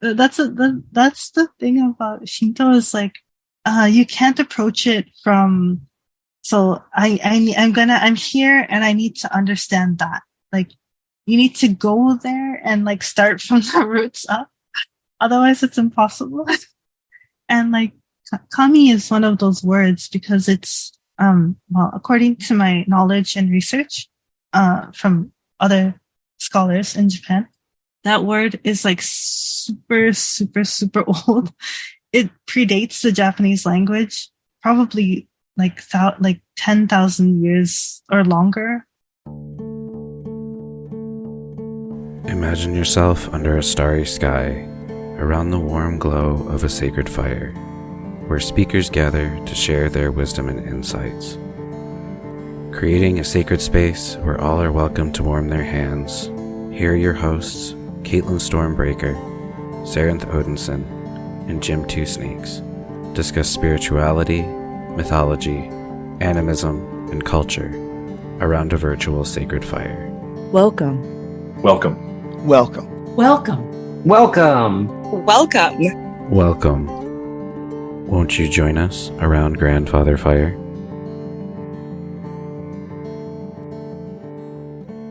that's the thing about Shinto is like, you can't approach it from. So I'm here and I need to understand that. Like, you need to go there and like start from the roots up. Otherwise, it's impossible. And like, kami is one of those words because it's well, according to my knowledge and research, from other scholars in Japan, that word is like super, super, super old. It predates the Japanese language, probably like 10,000 years or longer. Imagine yourself under a starry sky, around the warm glow of a sacred fire, where speakers gather to share their wisdom and insights. Creating a sacred space where all are welcome to warm their hands, here are your hosts, Caitlin Stormbreaker, Saranth Odinson, and Jim Two Snakes, discuss spirituality, mythology, animism, and culture around a virtual sacred fire. Welcome. Welcome. Welcome. Welcome. Welcome. Welcome. Welcome. Won't you join us around Grandfather Fire?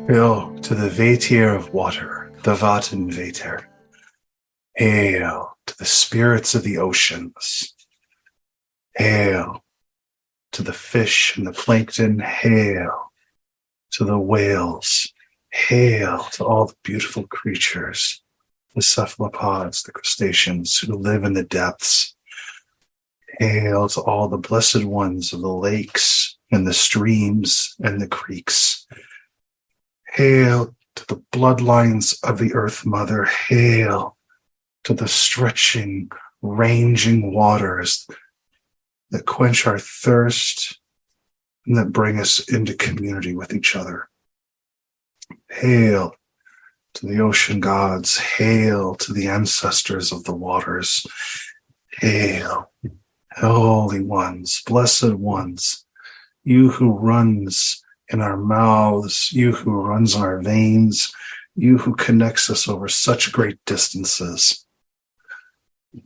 Hail to the Vatir of water, the Vatan Vatir. Hail to the spirits of the oceans. Hail to the fish and the plankton. Hail to the whales. Hail to all the beautiful creatures, the cephalopods, the crustaceans who live in the depths. Hail to all the blessed ones of the lakes and the streams and the creeks. Hail to the bloodlines of the Earth Mother. Hail to the stretching, ranging waters that quench our thirst and that bring us into community with each other. Hail to the ocean gods. Hail to the ancestors of the waters. Hail, holy ones, blessed ones, you who runs in our mouths, you who runs in our veins, you who connects us over such great distances.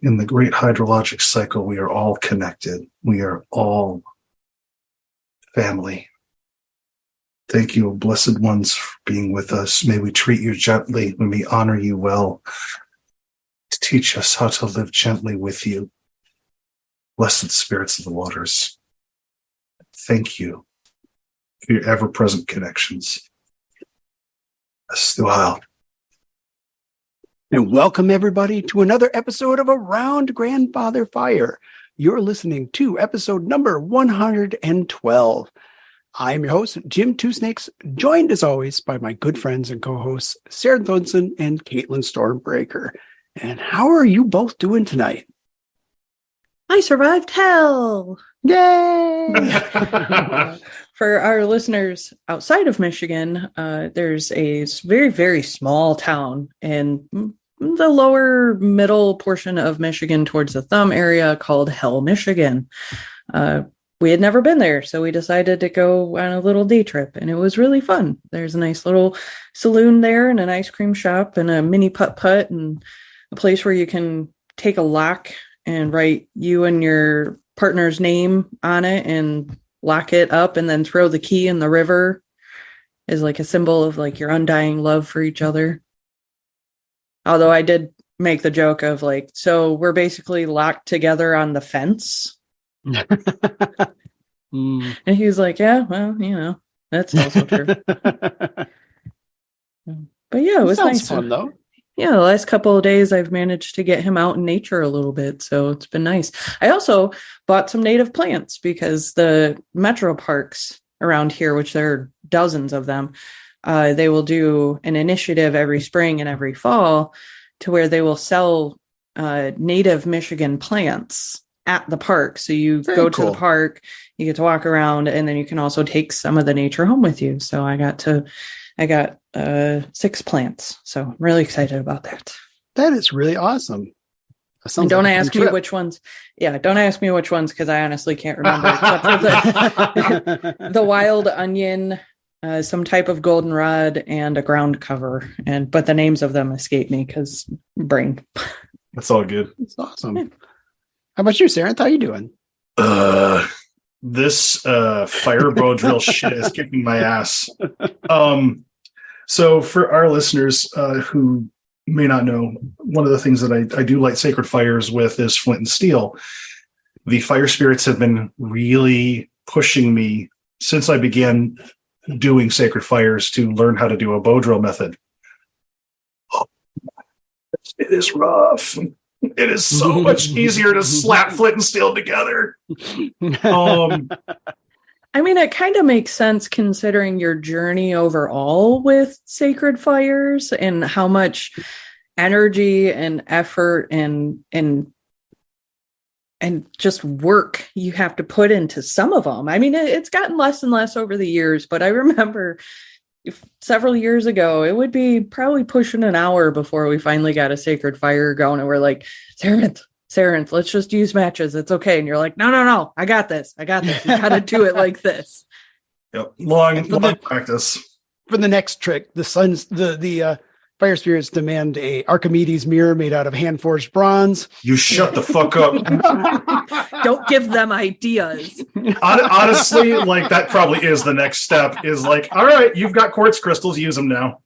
In the great hydrologic cycle, we are all connected. We are all family. Thank you, blessed ones, for being with us. May we treat you gently. May we honor you well. To teach us how to live gently with you. Blessed spirits of the waters. Thank you for your ever-present connections. Astuhal. And welcome everybody to another episode of Around Grandfather Fire. You're listening to episode number 112. I'm your host, Jim Two Snakes, joined as always by my good friends and co-hosts, Sarah Thonson and Caitlin Stormbreaker. And how are you both doing tonight? I survived hell. Yay! For our listeners outside of Michigan, there's a very, very small town in the lower middle portion of Michigan towards the Thumb area called Hell, Michigan. We had never been there, so we decided to go on a little day trip, and it was really fun. There's a nice little saloon there and an ice cream shop and a mini putt-putt and a place where you can take a lock and write you and your partner's name on it and lock it up and then throw the key in the river as like a symbol of like your undying love for each other. Although I did make the joke of like, so we're basically locked together on the fence. And he was like, yeah, well, you know, that's also true. But yeah, it was nice. Fun though. Yeah, the last couple of days I've managed to get him out in nature a little bit, so it's been nice. I also bought some native plants because the metro parks around here, which there are dozens of them, they will do an initiative every spring and every fall to where they will sell native Michigan plants at the park. So you go to the park, you get to walk around, and then you can also take some of the nature home with you. So I got 6 plants. So I'm really excited about that. That is really awesome. And don't ask me which ones. Yeah, don't ask me which ones because I honestly can't remember. Except for the wild onion, some type of goldenrod, and a ground cover. But the names of them escape me because brain. That's all good. It's awesome. How about you, Sarah? How you doing? This fire bow drill shit is kicking my ass. So for our listeners who may not know, one of the things that I do light sacred fires with is flint and steel. The fire spirits have been really pushing me since I began doing sacred fires to learn how to do a bow drill method. It is rough. It is so much easier to slap flint and steel together. I mean, it kind of makes sense considering your journey overall with sacred fires and how much energy and effort and just work you have to put into some of them. I mean, it's gotten less and less over the years, but I remember several years ago, it would be probably pushing an hour before we finally got a sacred fire going. And we're like, Sarenth, let's just use matches. It's okay. And you're like, no, I got this. You got to do it like this. Yep. Long practice. For the next trick, the fire spirits demand a Archimedes mirror made out of hand-forged bronze. You shut the fuck up. Don't give them ideas. Honestly, like that probably is the next step is like, all right, you've got quartz crystals, use them now.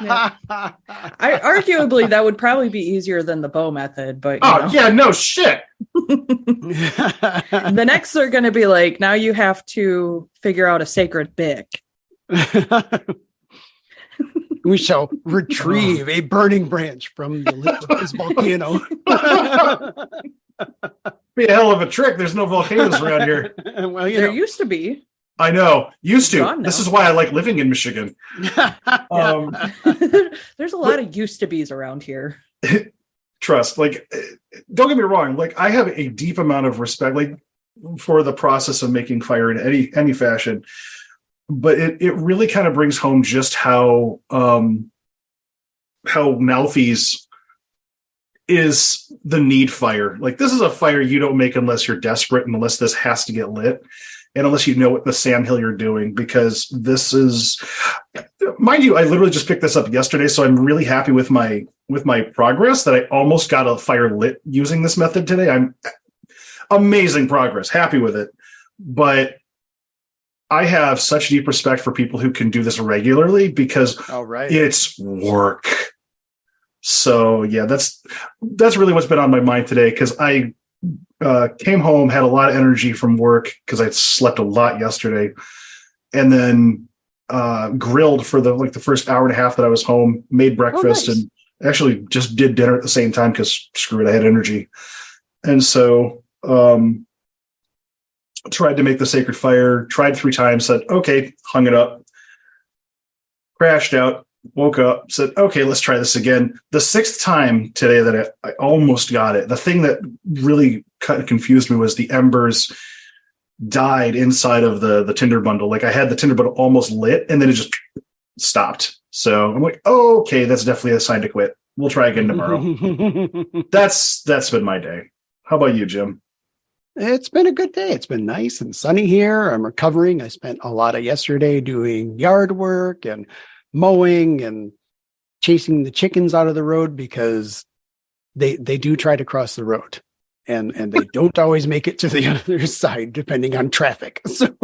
Yeah. Arguably, that would probably be easier than the bow method, but yeah, no shit. The next are going to be like, now you have to figure out a sacred bick. We shall retrieve a burning branch from the lips of this volcano. Be a hell of a trick. There's no volcanoes around here. Well, there used to be. I know. Used to. This is why I like living in Michigan. There's a lot of used to be's around here. Trust. Like, don't get me wrong. Like, I have a deep amount of respect, like, for the process of making fire in any fashion. But it really kind of brings home just how Malthy's is the need fire. Like, this is a fire you don't make unless you're desperate and unless this has to get lit and unless you know what the sandhill you're doing, because this is, mind you, I literally just picked this up yesterday, so I'm really happy with my progress that I almost got a fire lit using this method today. I'm amazing progress, happy with it. But I have such deep respect for people who can do this regularly because it's work. So yeah, that's really what's been on my mind today, because I came home, had a lot of energy from work because I slept a lot yesterday, and then grilled for the first hour and a half that I was home, made breakfast, and actually just did dinner at the same time because screw it, I had energy. And so tried to make the sacred fire, tried 3 times, said, okay, hung it up, crashed out, woke up, said, okay, let's try this again. The 6th time today that I almost got it. The thing that really kind of confused me was the embers died inside of the tinder bundle. Like, I had the tinder bundle almost lit and then it just stopped. So I'm like, oh, okay, that's definitely a sign to quit. We'll try again tomorrow. That's been my day. How about you, Jim? It's been a good day. It's been nice and sunny here. I'm recovering. I spent a lot of yesterday doing yard work and mowing and chasing the chickens out of the road because they do try to cross the road and they don't always make it to the other side depending on traffic. So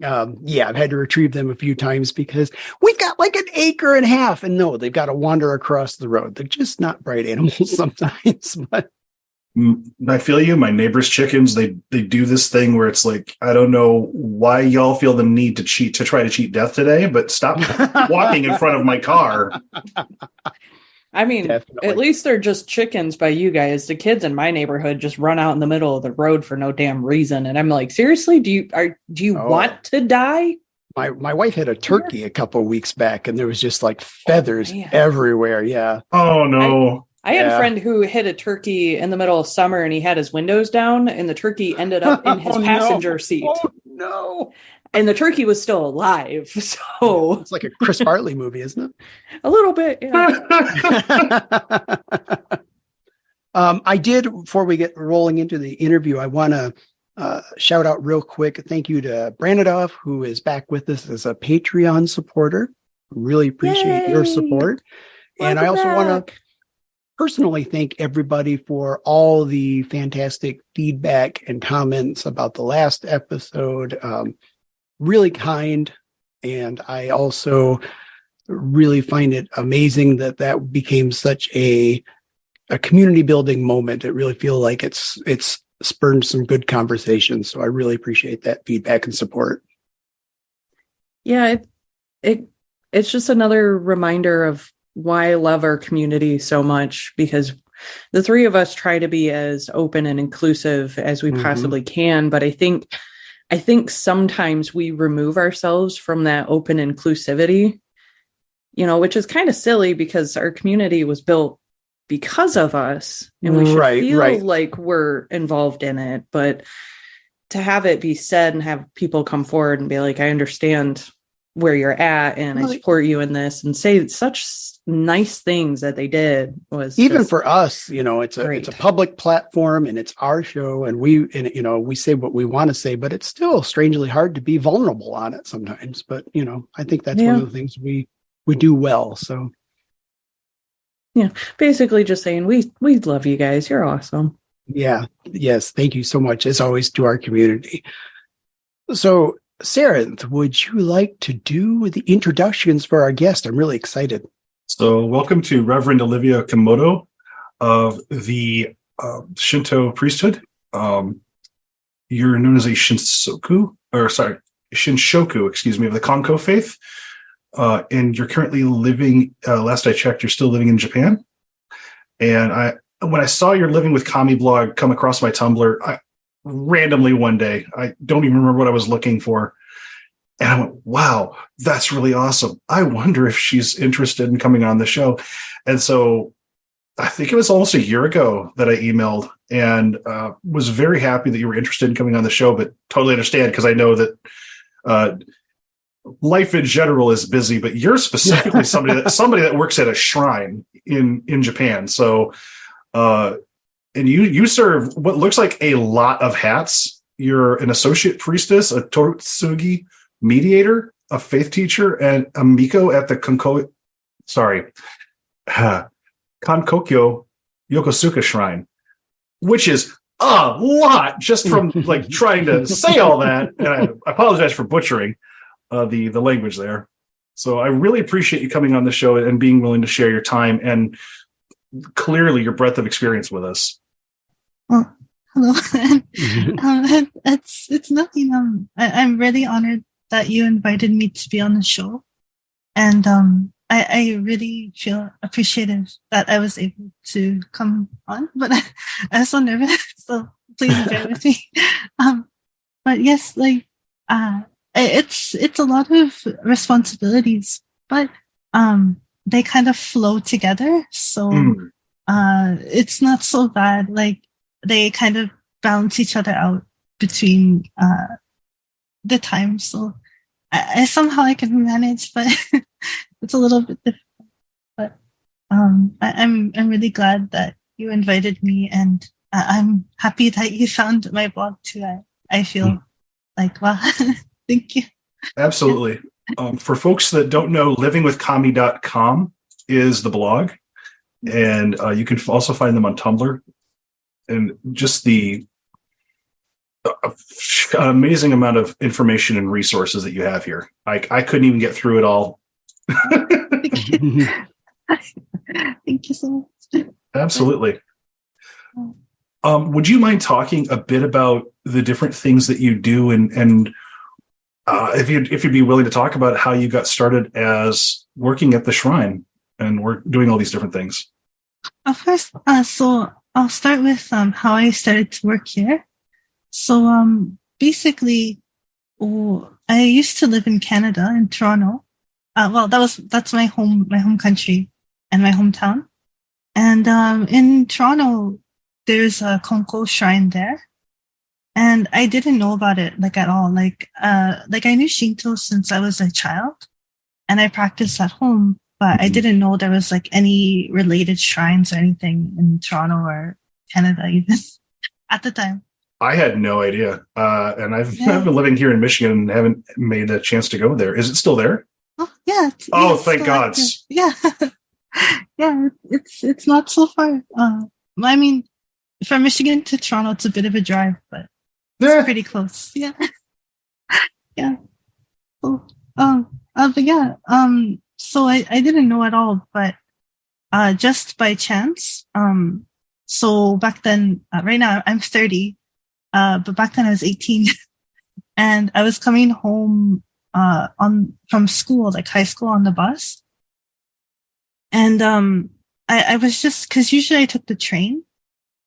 I've had to retrieve them a few times because we've got like an acre and a half, and no, they've got to wander across the road. They're just not bright animals sometimes, but I feel you. My neighbor's chickens, they do this thing where it's like, I don't know why y'all feel the need to try to cheat death today, but stop walking in front of my car. I mean, definitely. At least they're just chickens by you guys. The kids in my neighborhood just run out in the middle of the road for no damn reason. And I'm like, seriously, do you want to die? My wife had a turkey a couple of weeks back and there was just like feathers everywhere. Yeah. Oh no. I had a friend who hit a turkey in the middle of summer and he had his windows down and the turkey ended up in his passenger seat. Oh, no. And the turkey was still alive. So it's like a Chris Farley movie, isn't it? A little bit, yeah. I did, before we get rolling into the interview, I want to shout out real quick. Thank you to Branidoff, who is back with us as a Patreon supporter. Really appreciate your support. And I also want to personally thank everybody for all the fantastic feedback and comments about the last episode. Really kind. And I also really find it amazing that became such a community building moment. It really feels like it's spurned some good conversations. So I really appreciate that feedback and support. Yeah, it's just another reminder of why I love our community so much, because the three of us try to be as open and inclusive as we possibly can. But I think sometimes we remove ourselves from that open inclusivity, which is kind of silly because our community was built because of us and we should feel like we're involved in it. But to have it be said and have people come forward and be like, I understand where you're at and I support you in this, and say such nice things that they did, was even for us, it's a public platform and it's our show, and we say what we want to say, but it's still strangely hard to be vulnerable on it sometimes. But I think that's one of the things we do well. So yeah, basically just saying we love you guys. You're awesome. Yeah. Yes. Thank you so much, as always, to our community. So, Sarah, would you like to do the introductions for our guest? I'm really excited. So, welcome to Reverend Olivia Komodo of the Shinto priesthood. You're known as a Shinshoku, of the Konko faith. And you're currently living, last I checked, you're still living in Japan. And when I saw your Living with Kami blog come across my Tumblr, randomly one day, I don't even remember what I was looking for. And I went, wow, that's really awesome. I wonder if she's interested in coming on the show. And so I think it was almost a year ago that I emailed and was very happy that you were interested in coming on the show, but totally understand, because I know that life in general is busy, but you're specifically somebody that works at a shrine in Japan. So, and you serve what looks like a lot of hats. You're an associate priestess, a Torutsugi mediator, a faith teacher, and a Miko at the Kankokyo Yokosuka Shrine, which is a lot just from like trying to say all that. And I apologize for butchering the language there. So I really appreciate you coming on the show and being willing to share your time and clearly your breadth of experience with us. Well, hello. It's nothing. I'm really honored that you invited me to be on the show, and I really feel appreciative that I was able to come on. But I'm so nervous, so please bear with me. But yes, it's a lot of responsibilities, but they kind of flow together. So it's not so bad. Like, they kind of balance each other out between the time. So I somehow I can manage, but it's a little bit difficult. But I'm really glad that you invited me, and I'm happy that you found my blog too. I feel like, wow. Thank you. Absolutely. For folks that don't know, livingwithkami.com is the blog. And you can also find them on Tumblr. And just the amazing amount of information and resources that you have here. I couldn't even get through it all. Thank you so much. Absolutely. Would you mind talking a bit about the different things that you do and if you'd be willing to talk about how you got started as working at the shrine and we're doing all these different things? Of course. So I'll start with how I started to work here. So basically, I used to live in Canada, in Toronto. That's my home country and my hometown. And in Toronto, there's a Konko shrine there. And I didn't know about it at all. I knew Shinto since I was a child, and I practiced at home, but I didn't know there was any related shrines or anything in Toronto or Canada even at the time. I had no idea. And I've been living here in Michigan and haven't made a chance to go there. Is it still there? Oh, yeah. Thank God. Yeah. Yeah, it's not so far. I mean, from Michigan to Toronto, it's a bit of a drive, but it's Yeah. pretty close. Yeah, yeah. So, but yeah, so I didn't know at all, but just by chance, so back then, right now I'm 30, but back then I was 18, and I was coming home on from school, like high school, on the bus, and I was just because usually I took the train.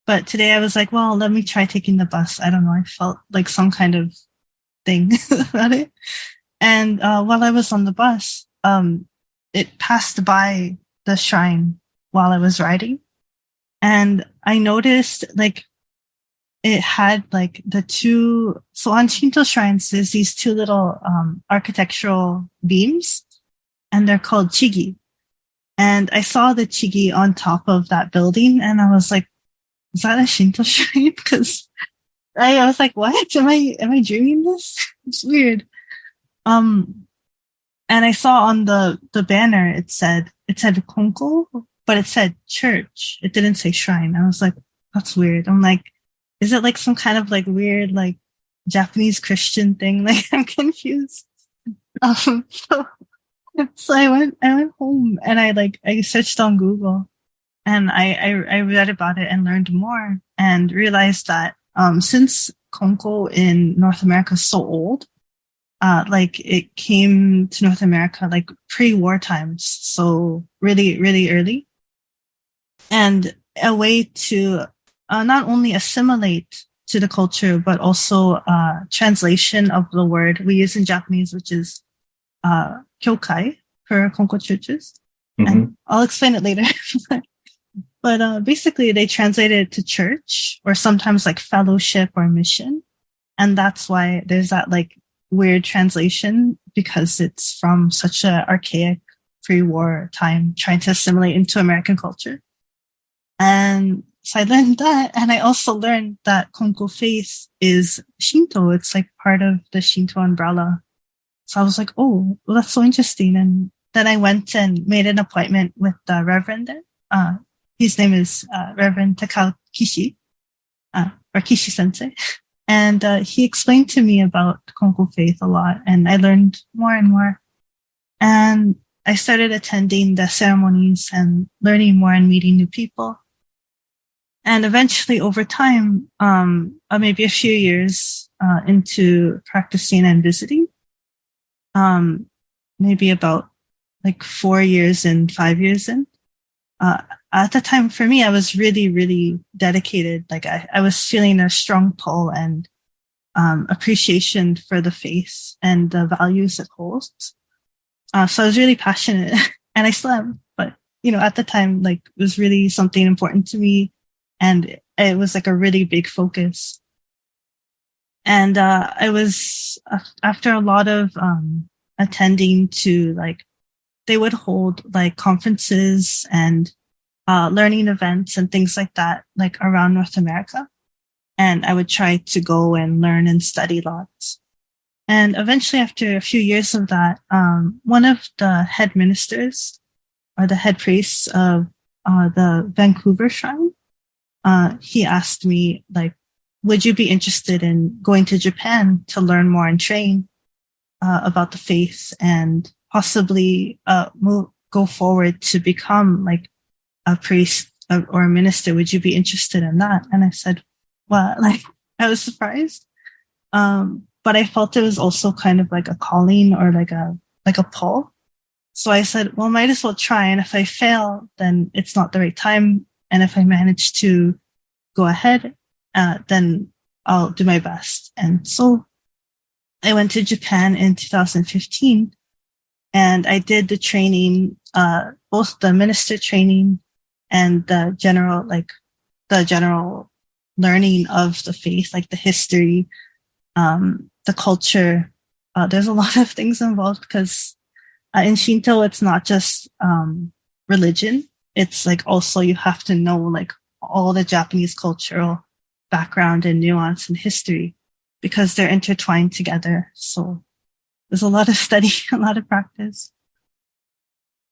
But today I was like, well, let me try taking the bus. I don't know. I felt like some kind of thing about it. And while I was on the bus, it passed by the shrine while I was riding. And I noticed like it had like the two, so on Shinto shrines, there's these two little architectural beams, and they're called chigi. And I saw the chigi on top of that building, and I was like, is that a Shinto shrine? Because I was like, what? Am I dreaming this? It's weird. Um, and I saw on the banner it said konko, but it said church. It didn't say shrine. I was like, that's weird. I'm like, is it like some kind of like weird like Japanese Christian thing? Like I'm confused. So I went home and I searched on Google. And I read about it and learned more and realized that since Konko in North America is so old, like it came to North America like pre-war times, so really, really early. And a way to not only assimilate to the culture, but also translation of the word we use in Japanese, which is kyokai for Konko churches. Mm-hmm. And I'll explain it later. But basically, they translated it to church or sometimes like fellowship or mission. And that's why there's that like weird translation because it's from such an archaic pre-war time trying to assimilate into American culture. And so I learned that. And I also learned that Konko faith is Shinto. It's like part of the Shinto umbrella. So I was like, oh, well, that's so interesting. And then I went and made an appointment with the Reverend there. His name is Reverend Takao Kishi, or Kishi Sensei. And he explained to me about Konko faith a lot, and I learned more and more. And I started attending the ceremonies and learning more and meeting new people. And eventually, over time, maybe a few years into practicing and visiting, maybe about like 4 years and 5 years in, at the time for me, I was really, really dedicated. Like I was feeling a strong pull and appreciation for the faith and the values it holds. So I was really passionate and I still am, but at the time, like it was really something important to me and it was like a really big focus. And I was, after a lot of attending to like, they would hold like conferences and learning events and things like that, like around North America. And I would try to go and learn and study lots. And eventually, after a few years of that, one of the head ministers or the head priests of the Vancouver Shrine, he asked me, like, would you be interested in going to Japan to learn more and train about the faith and possibly go forward to become like a priest or a minister? Would you be interested in that? And I said, well, like I was surprised. But I felt it was also kind of like a calling or like a pull. So I said, well, might as well try. And if I fail, then it's not the right time. And if I manage to go ahead, then I'll do my best. And so I went to Japan in 2015 and I did the training, both the minister training and the general learning of the faith, like the history, the culture. There's a lot of things involved because in Shinto, it's not just religion. It's like also you have to know like all the Japanese cultural background and nuance and history because they're intertwined together. So there's a lot of study, a lot of practice.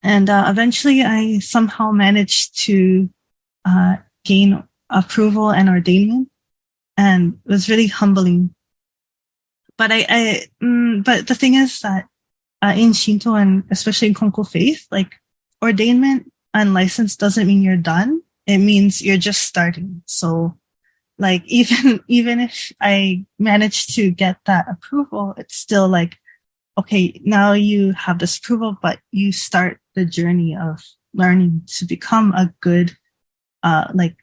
And eventually I somehow managed to gain approval and ordainment, and it was really humbling. But but the thing is that in Shinto and especially in Konko faith, like ordainment and license doesn't mean you're done. It means you're just starting. So like even if I managed to get that approval, it's still like, okay, now you have this approval, but you start the journey of learning to become a good like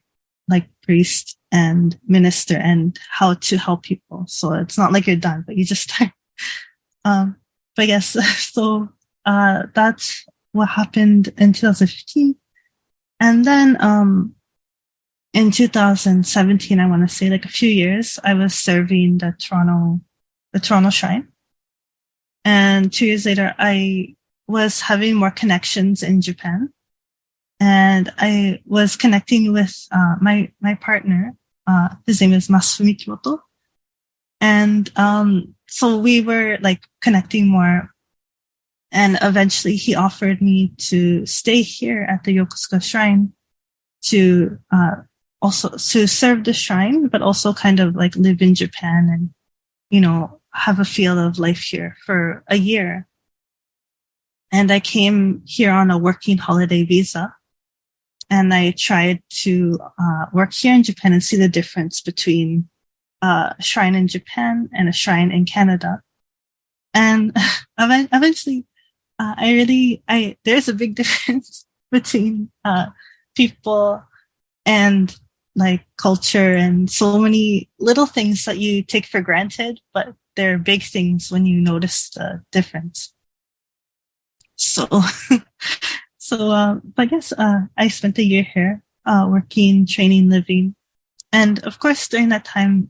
priest and minister and how to help people. So it's not like you're done, but you just start. But yes, so that's what happened in 2015. And then in 2017, I want to say like a few years, I was serving the Toronto Shrine. And 2 years later, I was having more connections in Japan. And I was connecting with my partner. His name is Masufumi Kyoto. And so we were like connecting more. And eventually he offered me to stay here at the Yokosuka Shrine to also to serve the shrine, but also kind of like live in Japan and, you know, have a feel of life here for a year. And I came here on a working holiday visa. And I tried to work here in Japan and see the difference between a shrine in Japan and a shrine in Canada. And eventually, there's a big difference between people and like culture and so many little things that you take for granted, but they're big things when you notice the difference. So, but yes, I spent a year here, working, training, living. And of course, during that time,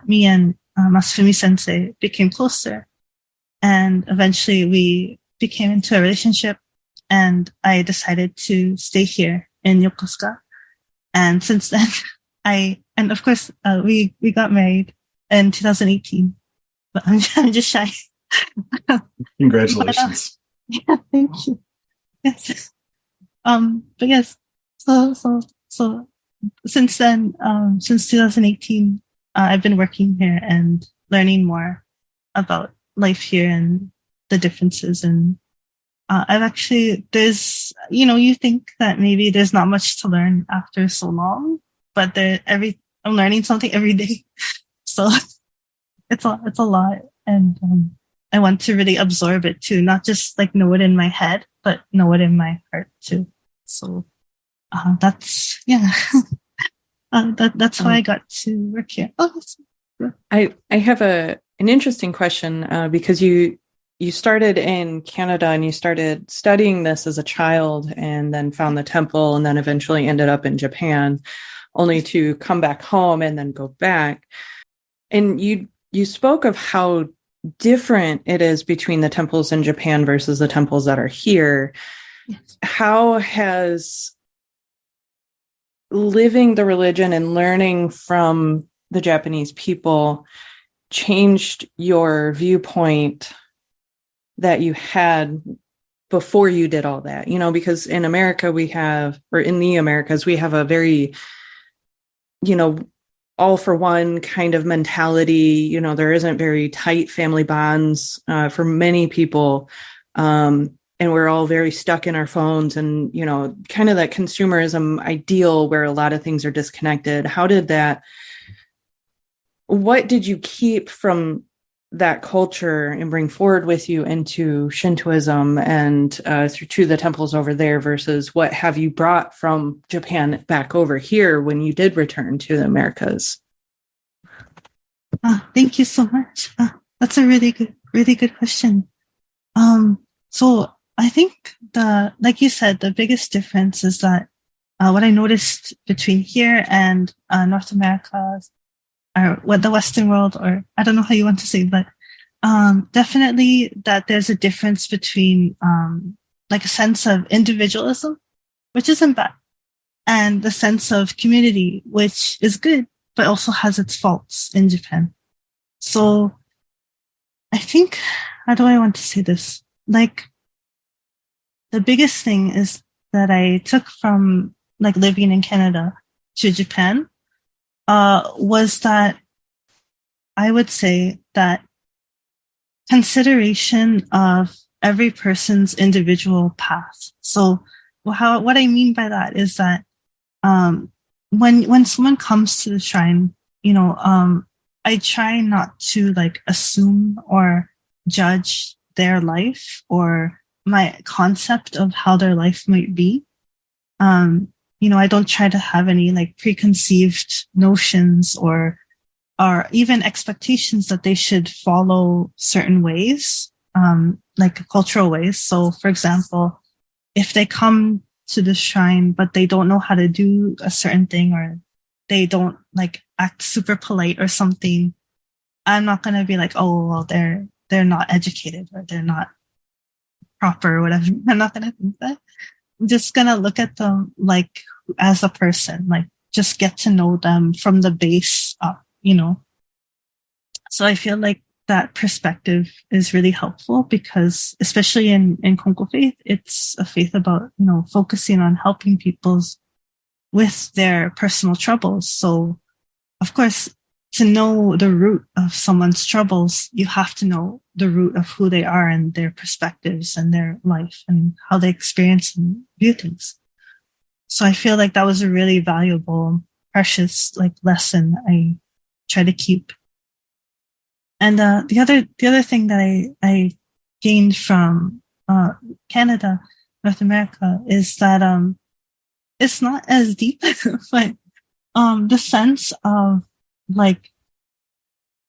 me and Masufumi sensei became closer. And eventually we became into a relationship, and I decided to stay here in Yokosuka. And since then, and of course, we got married in 2018, but I'm just shy. Congratulations. Yeah, thank you. Yes. But yes, so since then, since 2018, I've been working here and learning more about life here and the differences. And I've actually, you think that maybe there's not much to learn after so long, but I'm learning something every day. So it's a lot. And I want to really absorb it too, not just like know it in my head, but know it in my heart too. So that's that's how I got to work here. I have an interesting question because you started in Canada and you started studying this as a child and then found the temple and then eventually ended up in Japan, only to come back home and then go back. And you spoke of how different it is between the temples in Japan versus the temples that are here. Yes. How has living the religion and learning from the Japanese people changed your viewpoint that you had before you did all that? Because in America in the Americas, we have a very, all for one kind of mentality. There isn't very tight family bonds for many people. And we're all very stuck in our phones and, kind of that consumerism ideal where a lot of things are disconnected. What did you keep from that culture and bring forward with you into Shintoism and to the temples over there versus what have you brought from Japan back over here when you did return to the Americas? Thank you so much. That's a really good question. So I think like you said, the biggest difference is that what I noticed between here and North America, or what the Western world, or I don't know how you want to say, but definitely that there's a difference between like a sense of individualism, which isn't bad, and the sense of community, which is good, but also has its faults in Japan. So I think, how do I want to say this? Like the biggest thing is that I took from like living in Canada to Japan was that I would say that consideration of every person's individual path. So what I mean by that is that when someone comes to the shrine, I try not to like assume or judge their life or my concept of how their life might be. I don't try to have any like preconceived notions or even expectations that they should follow certain ways, like cultural ways. So, for example, if they come to the shrine but they don't know how to do a certain thing or they don't like act super polite or something, I'm not gonna be like, oh well, they're not educated or they're not proper or whatever. I'm not gonna think that. I'm just gonna look at them like as a person, like just get to know them from the base up, So I feel like that perspective is really helpful because especially in Kongo faith, it's a faith about, focusing on helping people with their personal troubles. So of course, to know the root of someone's troubles, you have to know the root of who they are and their perspectives and their life and how they experience and view things. So I feel like that was a really valuable, precious like lesson I try to keep. And the other thing that I gained from Canada, North America, is that it's not as deep, but the sense of like,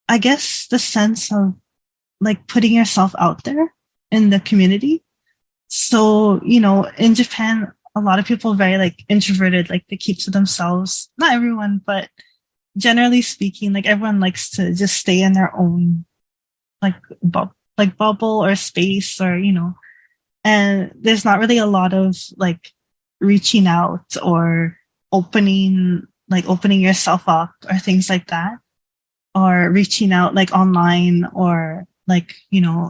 I guess the sense of like putting yourself out there in the community. So, in Japan, a lot of people are very like introverted, like they keep to themselves. Not everyone, but generally speaking, like everyone likes to just stay in their own like bubble or space or, and there's not really a lot of like reaching out or opening yourself up or things like that, or reaching out like online or like,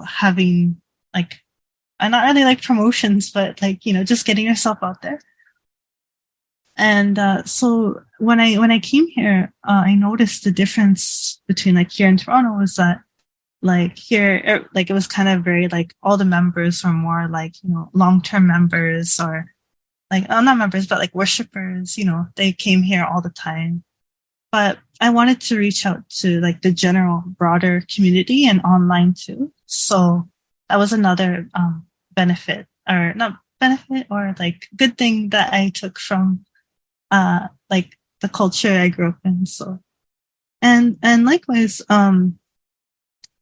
having like, I not really like promotions, but like, just getting yourself out there. And so when I came here, I noticed the difference between like here in Toronto was that like here, like it was kind of very like all the members were more like, long-term members or like, not members, but like worshipers, they came here all the time. But I wanted to reach out to like the general broader community and online too. So that was another benefit or not benefit or like good thing that I took from like the culture I grew up in. So and likewise,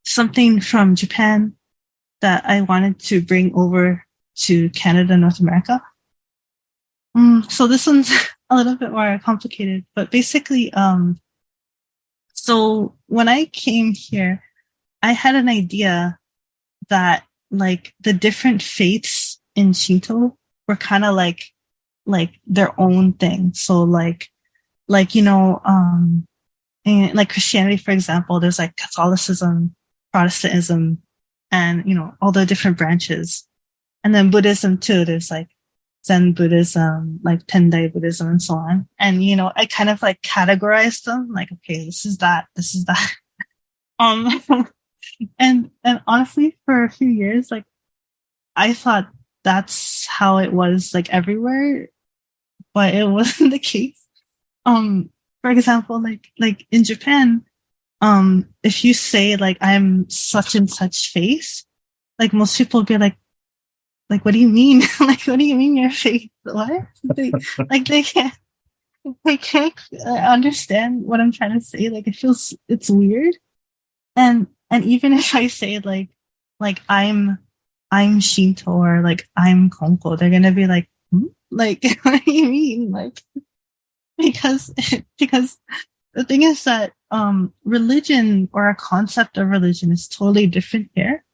something from Japan that I wanted to bring over to Canada, North America. So this one's a little bit more complicated, but basically, so when I came here, I had an idea that like the different faiths in Shinto were kind of like their own thing. So and like Christianity, for example, there's like Catholicism, Protestantism, and all the different branches. And then Buddhism too. There's like Zen Buddhism, like Tendai Buddhism, and so on. And I kind of like categorized them, like, okay, this is that. And honestly, for a few years, like I thought that's how it was like everywhere, but it wasn't the case. For example, like in Japan, if you say like I'm such and such faith, like most people be like, what do you mean? Like, what do you mean your faith? What? They can't understand what I'm trying to say. Like it's weird. And even if I say like I'm Shinto or like I'm Konko, they're gonna be like, like what do you mean? Like because the thing is that religion or a concept of religion is totally different here.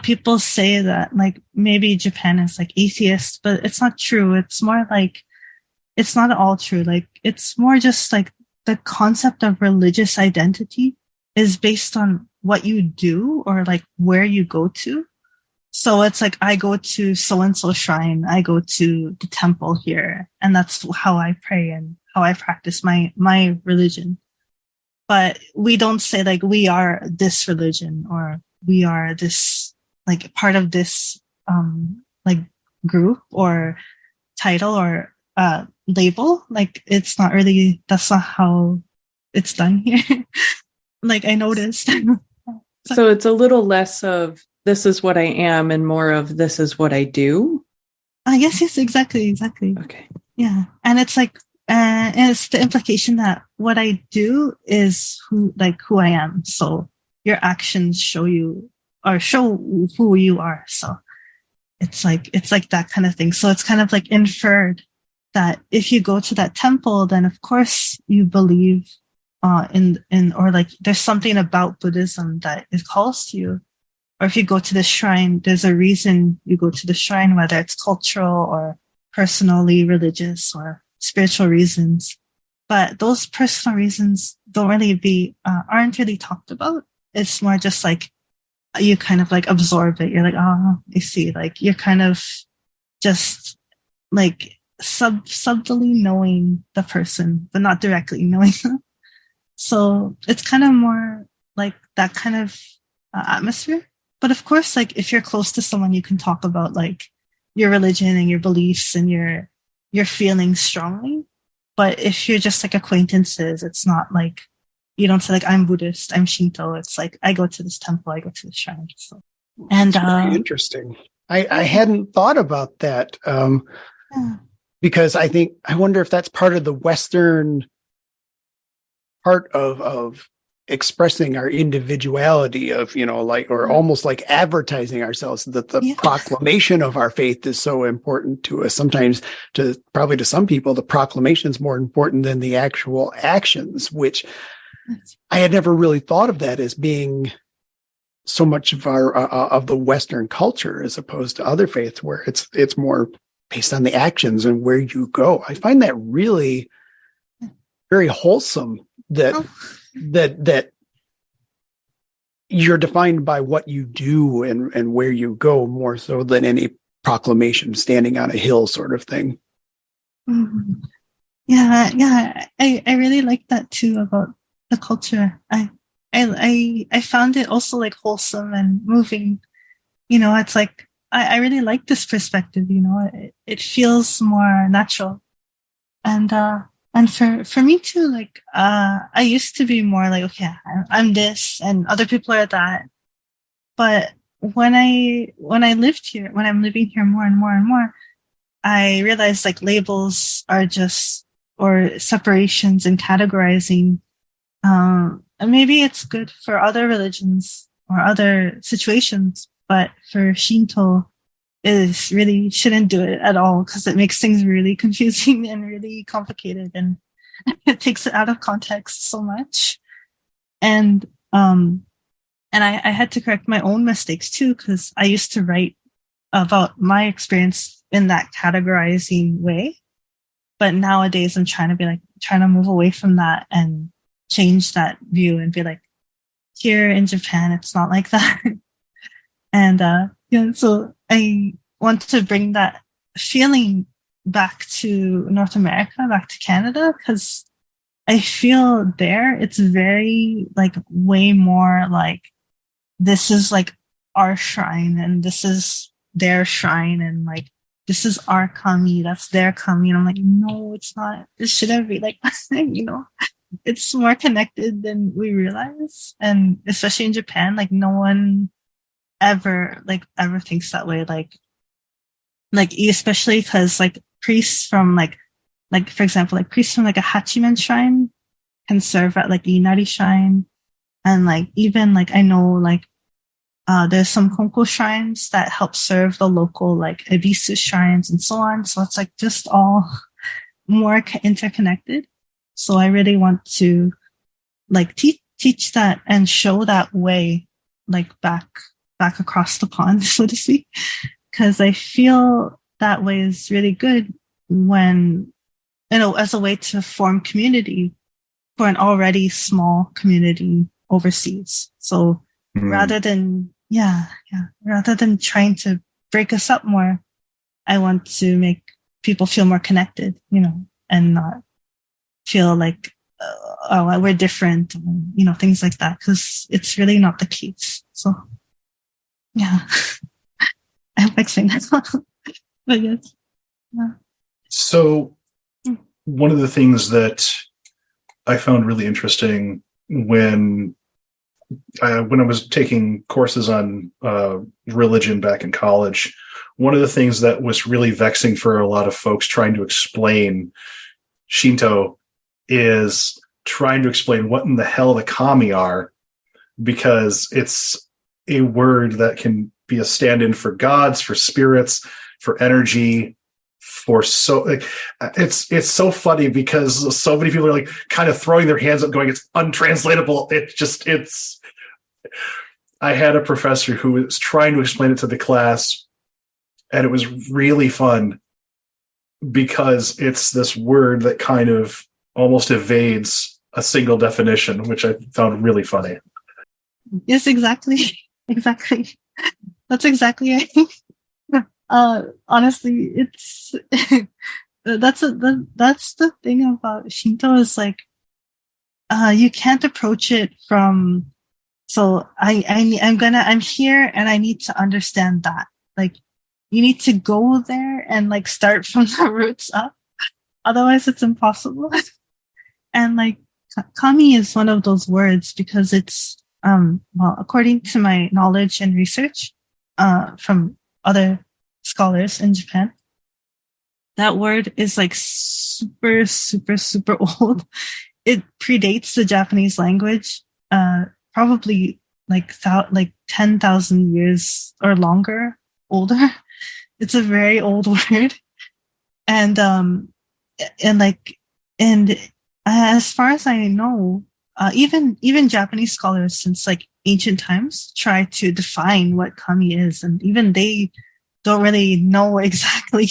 People say that like maybe Japan is like atheist, but it's not true. It's more like it's not all true. Like it's more just like the concept of religious identity is based on what you do or like where you go to. So it's like I go to so and so shrine, I go to the temple here, and that's how I pray and how I practice my religion. But we don't say like we are this religion or we are this like part of this like group or title or label. Like it's not really, that's not how it's done here. Like I noticed. So it's a little less of this is what I am and more of this is what I do. Yes, exactly. Okay. Yeah. And it's like, and it's the implication that what I do is who I am. So your actions show you or show who you are. So it's like that kind of thing. So it's kind of like inferred that if you go to that temple, then of course you believe in or like there's something about Buddhism that it calls to you. Or if you go to the shrine, there's a reason you go to the shrine, whether it's cultural or personally religious or spiritual reasons. But those personal reasons aren't really talked about. It's more just like you kind of like absorb it. You're like, oh, I see. Like you're kind of just like subtly knowing the person, but not directly knowing them. So it's kind of more like that kind of atmosphere. But of course, like if you're close to someone, you can talk about like your religion and your beliefs and your feelings strongly. But if you're just like acquaintances, it's not like you don't say like I'm Buddhist, I'm Shinto. It's like I go to this temple, I go to the shrine. So, and very interesting. I hadn't thought about that because I wonder if that's part of the Western part of expressing our individuality of, like, or almost like advertising ourselves, that the proclamation of our faith is so important to us. Sometimes probably to some people, the proclamation is more important than the actual actions, which I had never really thought of that as being so much of of the Western culture as opposed to other faiths where it's more based on the actions and where you go. I find that really very wholesome that you're defined by what you do and where you go more so than any proclamation standing on a hill sort of thing. Mm-hmm. Yeah. I really like that too about the culture. I found it also like wholesome and moving. It's like I really like this perspective. It feels more natural, and for me too, like, I used to be more like, okay, I'm this and other people are that. But when I lived here, when I'm living here more and more and more, I realized like labels are just, or separations and categorizing. And maybe it's good for other religions or other situations, but for Shinto, is really shouldn't do it at all because it makes things really confusing and really complicated, and it takes it out of context so much. And I had to correct my own mistakes too, because I used to write about my experience in that categorizing way. But nowadays I'm trying to move away from that and change that view and be like, here in Japan, it's not like that. And so I want to bring that feeling back to North America, back to Canada, because I feel there it's very like way more like this is like our shrine and this is their shrine and like this is our kami, that's their kami. And I'm like, no, it's not. It shouldn't be like it's more connected than we realize. And especially in Japan, like no one ever thinks that way. Like especially because like priests from like for example, like priests from like a Hachimen shrine can serve at like the Inari shrine, and like even like I know like there's some Konko shrines that help serve the local like Ebisu shrines and so on. So it's like just all more interconnected. So I really want to like teach that and show that way, like back across the pond, so to speak, because I feel that way is really good when, as a way to form community for an already small community overseas. So rather than yeah, yeah. Rather than trying to break us up more, I want to make people feel more connected, and not feel like, oh, we're different, things like that, because it's really not the case. So, yeah, I hope I explained that well. But yes. Yeah. So, one of the things that I found really interesting when I was taking courses on religion back in college, one of the things that was really vexing for a lot of folks trying to explain Shinto is trying to explain what in the hell the kami are, because it's a word that can be a stand-in for gods, for spirits, for energy, it's so funny because so many people are like kind of throwing their hands up going, it's untranslatable. I had a professor who was trying to explain it to the class, and it was really fun because it's this word that kind of almost evades a single definition, which I found really funny. Yes, exactly. Exactly. That's exactly it. Honestly, it's that's the thing about Shinto is like, you can't approach it from, so I'm here and I need to understand that. Like, you need to go there and like start from the roots up. Otherwise it's impossible. And like, kami is one of those words because it's, well, according to my knowledge and research, from other scholars in Japan, that word is like super, super, super old. It predates the Japanese language, probably like 10,000 years or longer older. It's a very old word. And, and as far as I know, even Japanese scholars since like ancient times try to define what kami is, and even they don't really know exactly.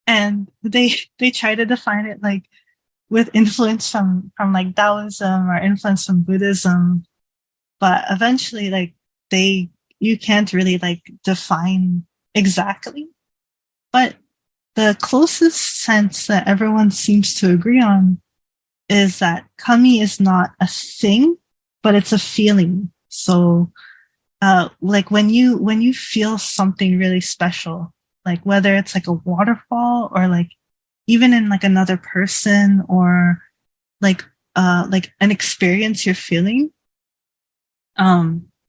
And they try to define it like with influence from like Taoism or influence from Buddhism, but eventually like you can't really like define exactly. But the closest sense that everyone seems to agree on is that kami is not a thing, but it's a feeling. So, like when you feel something really special, like whether it's like a waterfall or like even in like another person or like an experience you're feeling,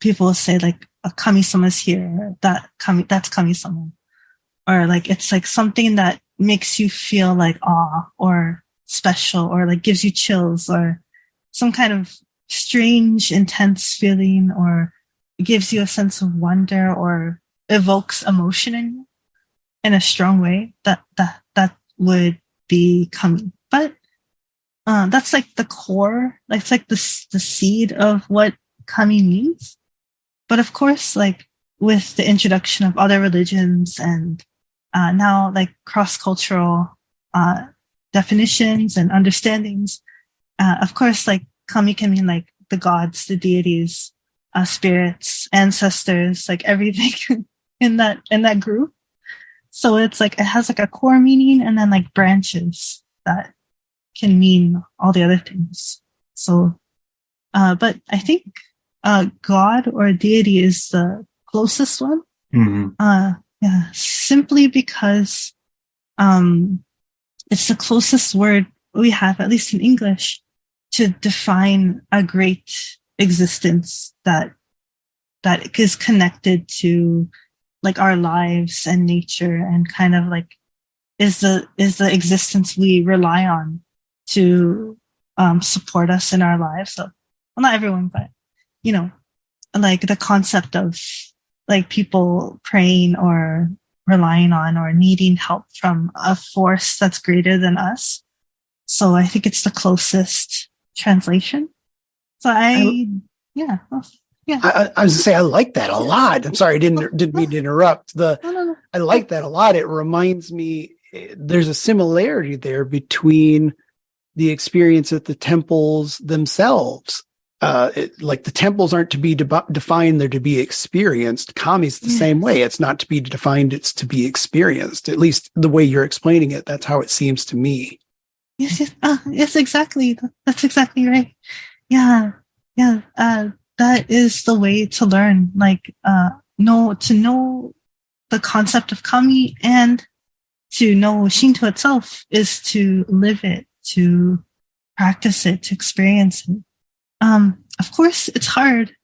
people will say like a kami-sama is here, or that's kami-sama, or like it's like something that makes you feel like awe or special or like gives you chills or some kind of strange intense feeling, or gives you a sense of wonder or evokes emotion in you in a strong way. That would be kami. But that's like the core, that's like the seed of what kami means. But of course, like with the introduction of other religions and now like cross-cultural definitions and understandings, of course, like kami can mean like the gods, the deities, spirits, ancestors, like everything in that group. So it's like it has like a core meaning and then like branches that can mean all the other things. So, but I think God or deity is the closest one. Mm-hmm. Yeah, simply because it's the closest word we have, at least in English, to define a great existence that is connected to like our lives and nature, and kind of like is the existence we rely on to support us in our lives. So, well, not everyone, but like the concept of like people praying or relying on or needing help from a force that's greater than us. So I think it's the closest translation. So yeah. Yeah. I was gonna say I like that a lot. I'm sorry, I didn't mean to interrupt. No. I like that a lot. It reminds me there's a similarity there between the experience at the temples themselves like the temples aren't to be defined, they're to be experienced. Kami's the same way. It's not to be defined, it's to be experienced. At least the way you're explaining it, that's how it seems to me. Yes, exactly. That's exactly right. Yeah. That is the way to learn, like, to know the concept of kami, and to know Shinto itself is to live it, to practice it, to experience it. Of course, it's hard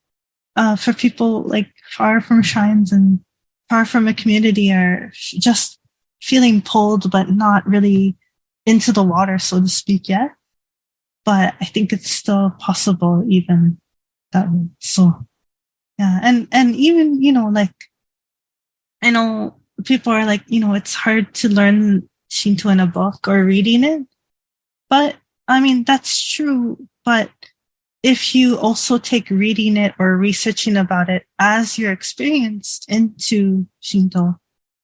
for people like far from shrines and far from a community, are just feeling pulled but not really into the water, so to speak, yet. But I think it's still possible even that way. So yeah, and even, like, I know people are like, it's hard to learn Shinto in a book or reading it. But I mean, that's true. But if you also take reading it or researching about it as you're experienced into Shinto,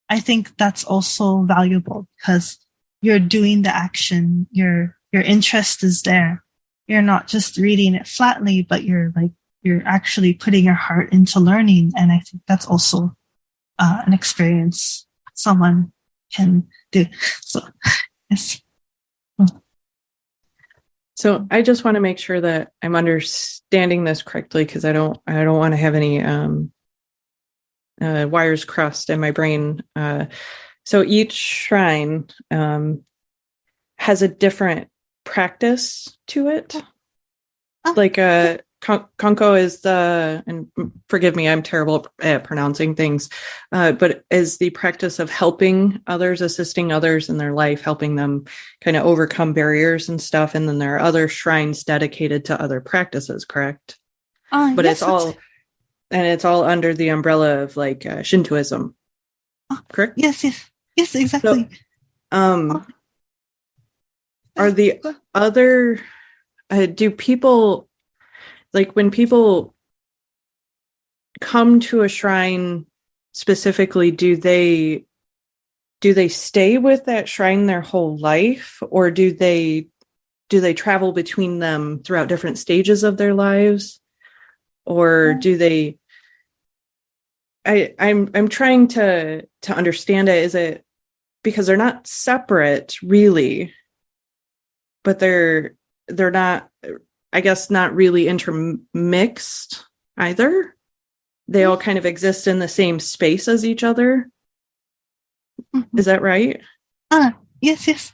I think that's also valuable, because you're doing the action. Your interest is there. You're not just reading it flatly, but you're actually putting your heart into learning. And I think that's also an experience someone can do. So, yes. So I just want to make sure that I'm understanding this correctly, because I don't want to have any wires crossed in my brain. So each shrine has a different practice to it. Like Konko is and forgive me, I'm terrible at pronouncing things, but is the practice of helping others, assisting others in their life, helping them kind of overcome barriers and stuff. And then there are other shrines dedicated to other practices, correct? But yes, it's all under the umbrella of like Shintoism, correct? Yes, exactly. So, are the other, do people, like when people come to a shrine specifically, do they stay with that shrine their whole life, or do they travel between them throughout different stages of their lives, or do they? I'm trying to understand it. Is it because they're not separate really, but they're not, I guess, not really intermixed either? They all kind of exist in the same space as each other. Is that right? Yes.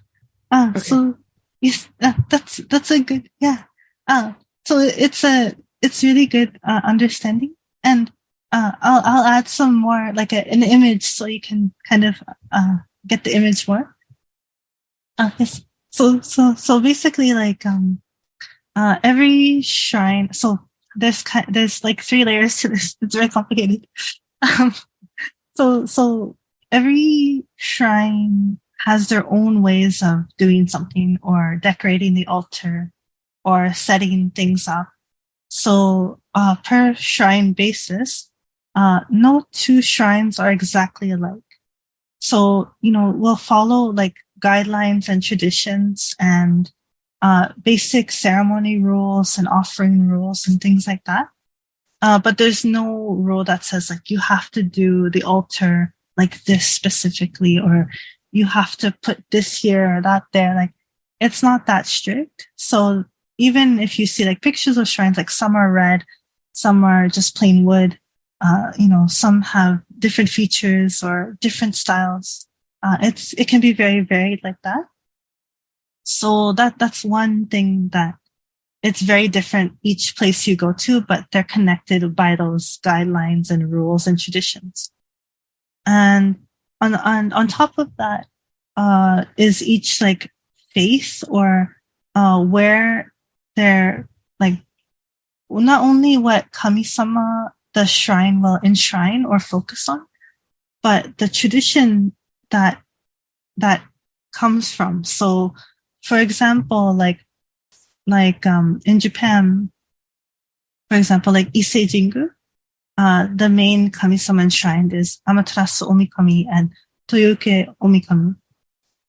Okay. So yes, that's a good, yeah. So it's really good understanding, and I'll add some more, like an image, so you can kind of get the image more. Yes. So basically, like every shrine. So there's like 3 layers to this. It's very complicated. So every shrine has their own ways of doing something, or decorating the altar, or setting things up. So per shrine basis, no 2 shrines are exactly alike. So, we'll follow like guidelines and traditions, and basic ceremony rules and offering rules and things like that. But there's no rule that says like you have to do the altar like this specifically, or you have to put this here or that there. Like, it's not that strict. So even if you see like pictures of shrines, like some are red, some are just plain wood, some have different features or different styles. It can be very varied like that. So that's one thing, that it's very different each place you go to, but they're connected by those guidelines and rules and traditions. And on top of that, is each like faith, or where they're like, not only what kami-sama the shrine will enshrine or focus on, but the tradition that comes from. So, for example, like in Japan, for example, like Issei Jingu, the main kami-sama enshrined is Amaterasu Omikami and Toyuke Omikami.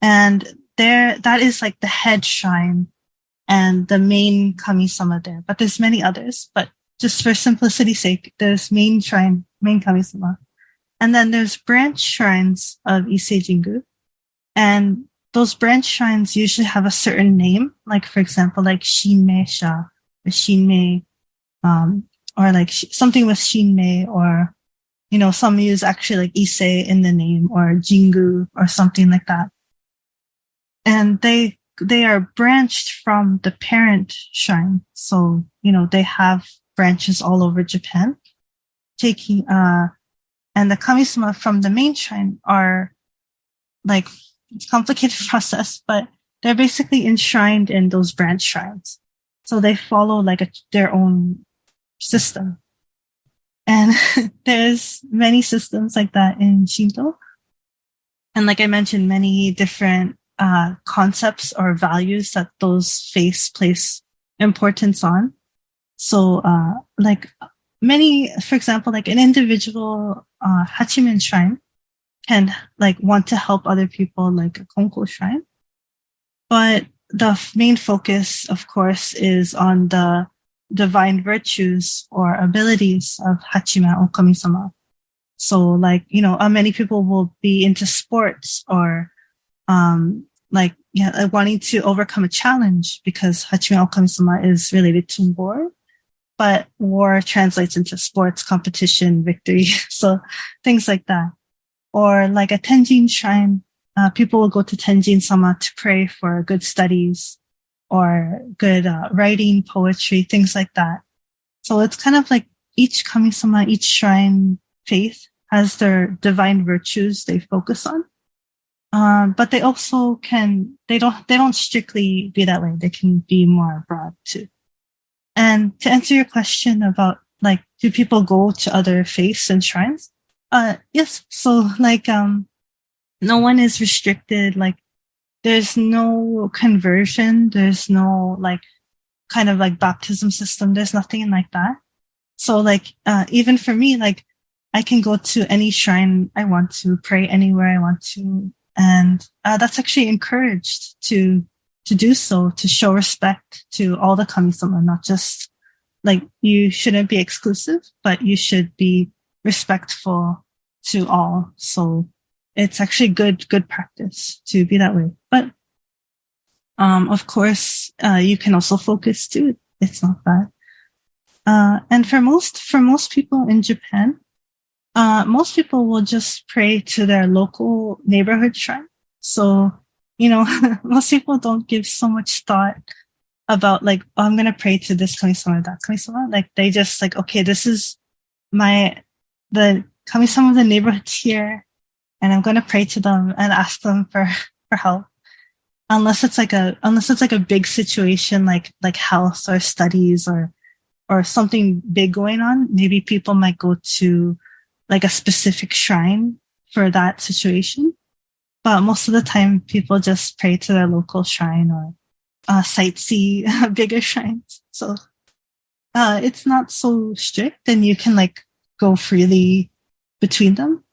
And that is like the head shrine and the main kami-sama there. But there's many others, but just for simplicity's sake, there's main shrine, main kami-sama. And then there's branch shrines of Issei Jingu. And those branch shrines usually have a certain name, like for example, like Shinmei-sha, or Shinmei, or like something with Shinmei, or, you know, some use actually like Issei in the name, or Jingu, or something like that. And they are branched from the parent shrine. So, you know, they have branches all over Japan. And the kami-sama from the main shrine are like, it's a complicated process, but they're basically enshrined in those branch shrines. So they follow like their own system. And there's many systems like that in Shinto. And like I mentioned, many different concepts or values that those faiths place importance on. So like many, for example, like an individual Hachimen shrine can like want to help other people, like a Konko shrine. But the main focus, of course, is on the divine virtues or abilities of Hachiman or Kami-sama. So like, you know, many people will be into sports or like wanting to overcome a challenge because Hachiman or Kami-sama is related to war. But war translates into sports, competition, victory. So things like that. Or like a Tenjin shrine, people will go to Tenjin-sama to pray for good studies or good writing, poetry, things like that. So it's kind of like each kami-sama, each shrine faith has their divine virtues they focus on. But they also they don't strictly be that way. They can be more broad too. And to answer your question about like, do people go to other faiths and shrines? Yes. So like, no one is restricted. Like, there's no conversion. There's no like kind of like baptism system. There's nothing like that. So like, even for me, like I can go to any shrine I want to, pray anywhere I want to. And, that's actually encouraged to do so, to show respect to all the kami-sama, not just like you shouldn't be exclusive, but you should be respectful to all. So it's actually good practice to be that way. But, of course, you can also focus too. It's not bad. And for most people in Japan, most people will just pray to their local neighborhood shrine. So, you know, most people don't give so much thought about like, oh, I'm going to pray to this kami-sama or that kami-sama. Like they just like, okay, this is the kami-sama of the neighborhood here. And I'm going to pray to them and ask them for help. Unless it's like a big situation, like health or studies or something big going on, maybe people might go to like a specific shrine for that situation. But most of the time, people just pray to their local shrine or sightsee bigger shrines. So it's not so strict, and you can like go freely between them.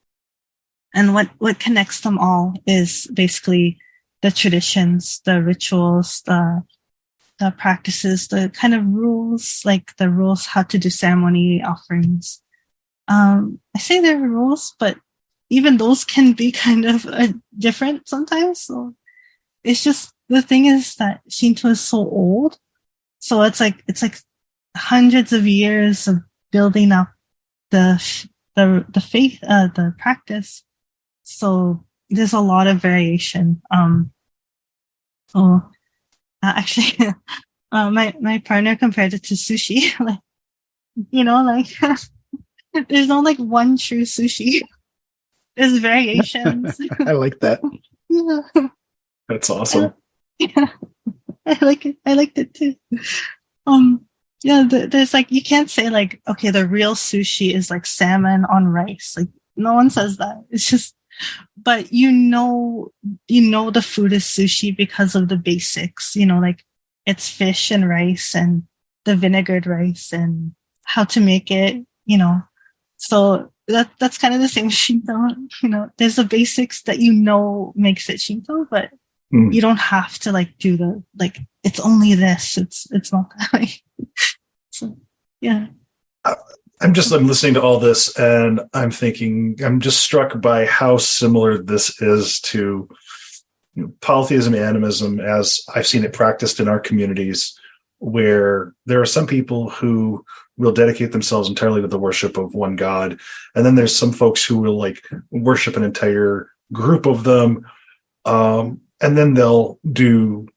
And what connects them all is basically the traditions, the rituals, the practices, the kind of rules, like the rules how to do ceremony offerings. I say there are rules, but even those can be kind of different sometimes. So it's just, the thing is that Shinto is so old. So it's like hundreds of years of building up the faith, the practice. So there's a lot of variation. Actually, my partner compared it to sushi. Like, you know, like there's no like one true sushi. There's variations. I like that. Yeah. That's awesome. Yeah. I like it. I liked it too. Yeah, there's like, you can't say like, okay, the real sushi is like salmon on rice. Like no one says that. It's just, but you know the food is sushi because of the basics, you know, like it's fish and rice and the vinegared rice and how to make it, you know. So that's kind of the same with Shinto, you know, there's the basics that you know makes it Shinto, but You don't have to like do the like it's only this. It's not that way. So yeah. I'm listening to all this and I'm thinking, I'm just struck by how similar this is to polytheism, animism, as I've seen it practiced in our communities, where there are some people who will dedicate themselves entirely to the worship of one God. And then there's some folks who will like worship an entire group of them. And then they'll do,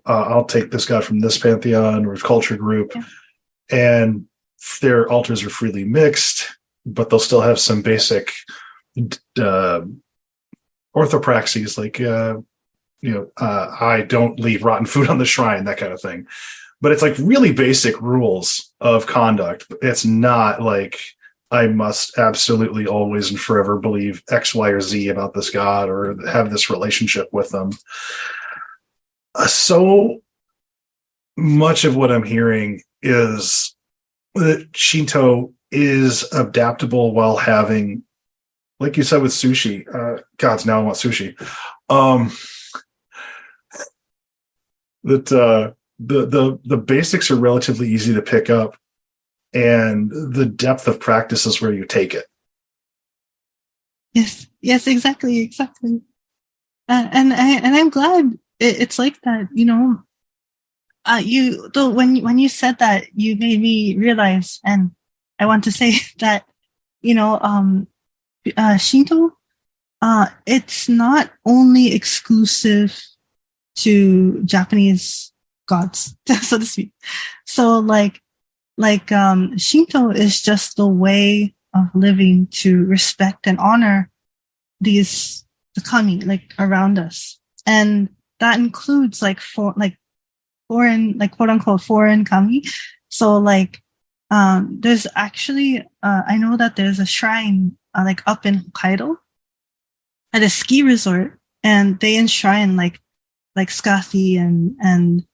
I'll take this God from this pantheon or culture group. Yeah. And their altars are freely mixed, but they'll still have some basic orthopraxies, like I don't leave rotten food on the shrine, that kind of thing. But it's like really basic rules of conduct. It's not like I must absolutely always and forever believe X, Y, or Z about this God or have this relationship with them. So much of what I'm hearing is that Shinto is adaptable while having, like you said with sushi, gods, now I want sushi. That the basics are relatively easy to pick up, and the depth of practice is where you take it. Yes, exactly. And I'm glad it's like that. When you said that, you made me realize, and I want to say that Shinto, it's not only exclusive to Japanese gods, so to speak. So like Shinto is just the way of living to respect and honor the kami like around us, and that includes foreign, like quote unquote foreign kami. So there's actually I know that there's a shrine like up in Hokkaido at a ski resort, and they enshrine like Skathi and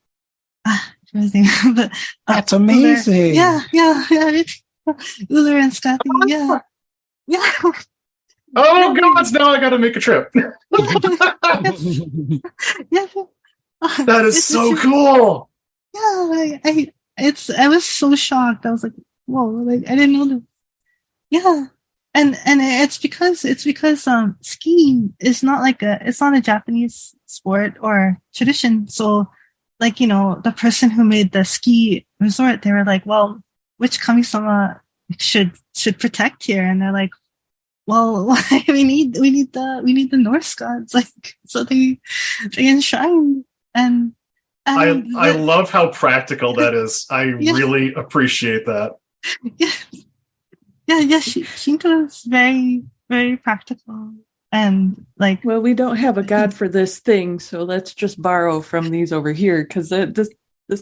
everything. But, that's amazing. Yeah. Uller and Skathi, yeah. Oh gods! Now I got to make a trip. Yeah. That is so cool. Yeah, I was so shocked. I was like, whoa, like I didn't know that. Yeah. And it's because skiing is not it's not a Japanese sport or tradition. So the person who made the ski resort, they were like, well, which kami-sama should protect here? And they're like, well, we need the Norse gods, so they enshrine. And I love how practical that is. I really appreciate that. Yeah. Shinto is very, very practical, and well, we don't have a god for this thing, so let's just borrow from these over here because this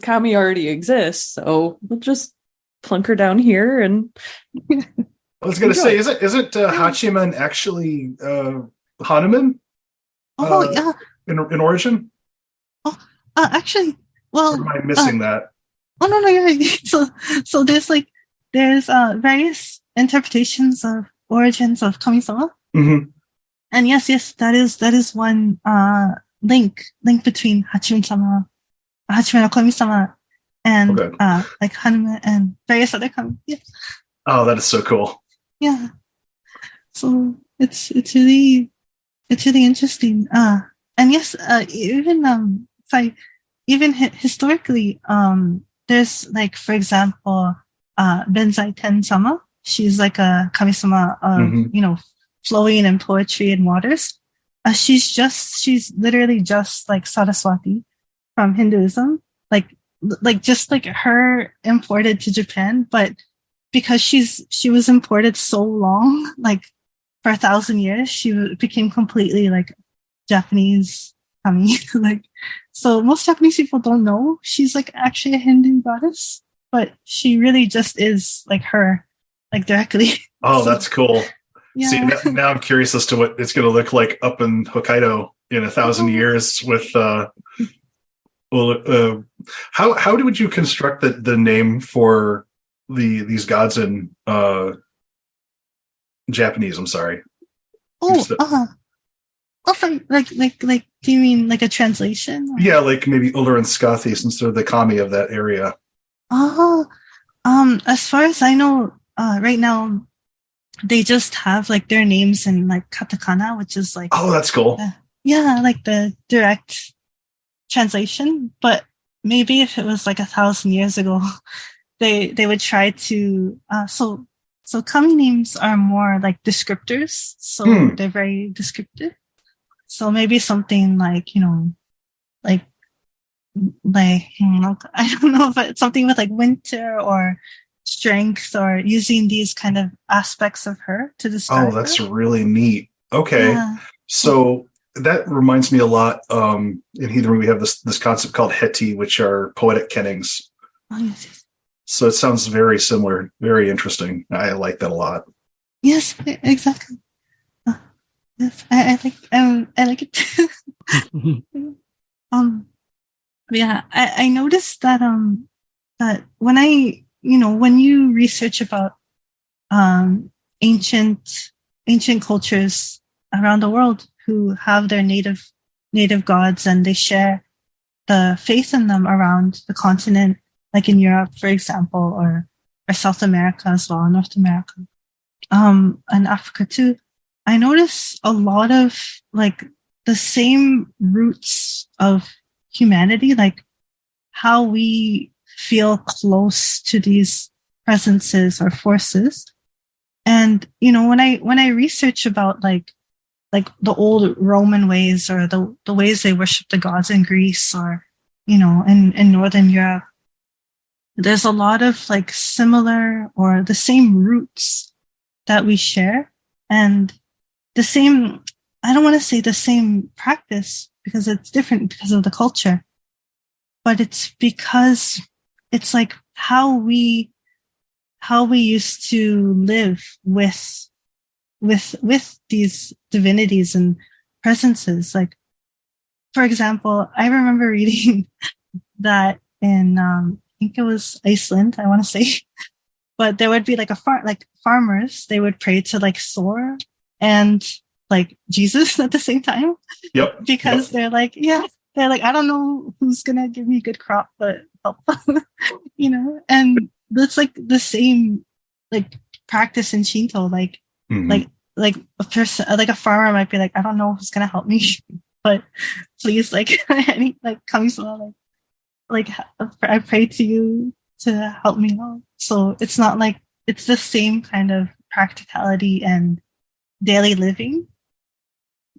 kami already exists. So we'll just plunk her down here. And I was going to say, isn't Hachiman actually Hanuman? Oh yeah, in origin. Actually, well, or am I missing that? Oh no, yeah. So there's various interpretations of origins of kami-sama. Mm-hmm. And yes, that is one link between Hachiman no kami-sama, and Hanuman and various other kami. Yes. Oh, that is so cool. Yeah. So it's really interesting. And yes, even historically, there's for example, Benzai Ten-sama. She's like a kami-sama of flowing and poetry and waters. She's literally just like Saraswati from Hinduism, just like her imported to Japan, but because she was imported so long, for 1,000 years, she became completely Japanese kami. So most Japanese people don't know she's actually a Hindu goddess, but she really just is her, directly. Oh, that's cool. Yeah. See, now I'm curious as to what it's going to look like up in Hokkaido in 1,000 years with, how would you construct the name for these gods in Japanese? I'm sorry. Also, do you mean like a translation? Or? Yeah, like maybe Uller and Scathis instead of the kami of that area. Oh, as far as I know, right now they just have like their names in like katakana, which is like Oh, that's cool. yeah, like the direct translation. But maybe if it was like 1,000 years ago, they would try to so kami names are more like descriptors, so they're very descriptive. So maybe something like like I don't know, but something with like winter or strength, or using these kind of aspects of her to describe. Oh, that's really neat. Okay, Yeah. so that reminds me a lot. In Heathen, we have this concept called heti, which are poetic kennings. Oh, yes. So it sounds very similar, very interesting. I like that a lot. Yes, exactly. Yes, I like it. Yeah, I noticed that that when when you research about um ancient cultures around the world who have their native gods, and they share the faith in them around the continent, like in Europe, for example, or South America as well, North America, and Africa too. I notice a lot of like the same roots of humanity, like how we feel close to these presences or forces. And when I research about like the old Roman ways, or the ways they worship the gods in Greece, or in Northern Europe, there's a lot of like similar or the same roots that we share, and the same, I don't want to say the same practice, because it's different because of the culture, but it's because it's like how we used to live with these divinities and presences. Like, for example, I remember reading that in I think it was Iceland, I want to say, but there would be like farmers, they would pray to like Thor and like Jesus at the same time. Yep. Because they're like, I don't know who's gonna give me a good crop, but help. And that's like the same like practice in Shinto. Like a person, like a farmer might be like, I don't know who's gonna help me, but please, like, any like kami-sama, like I pray to you to help me out. So it's not like, it's the same kind of practicality and daily living,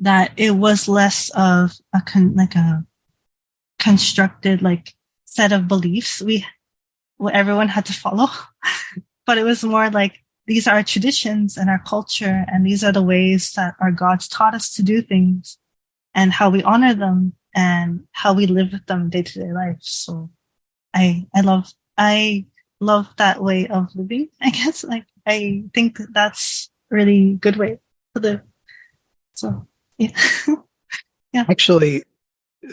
that it was less of a constructed like set of beliefs what everyone had to follow, but it was more like, these are our traditions and our culture, and these are the ways that our gods taught us to do things, and how we honor them, and how we live with them day to day life. So I love that way of living, I guess. Like, I think that's a really good way to live. So yeah. Yeah. Actually,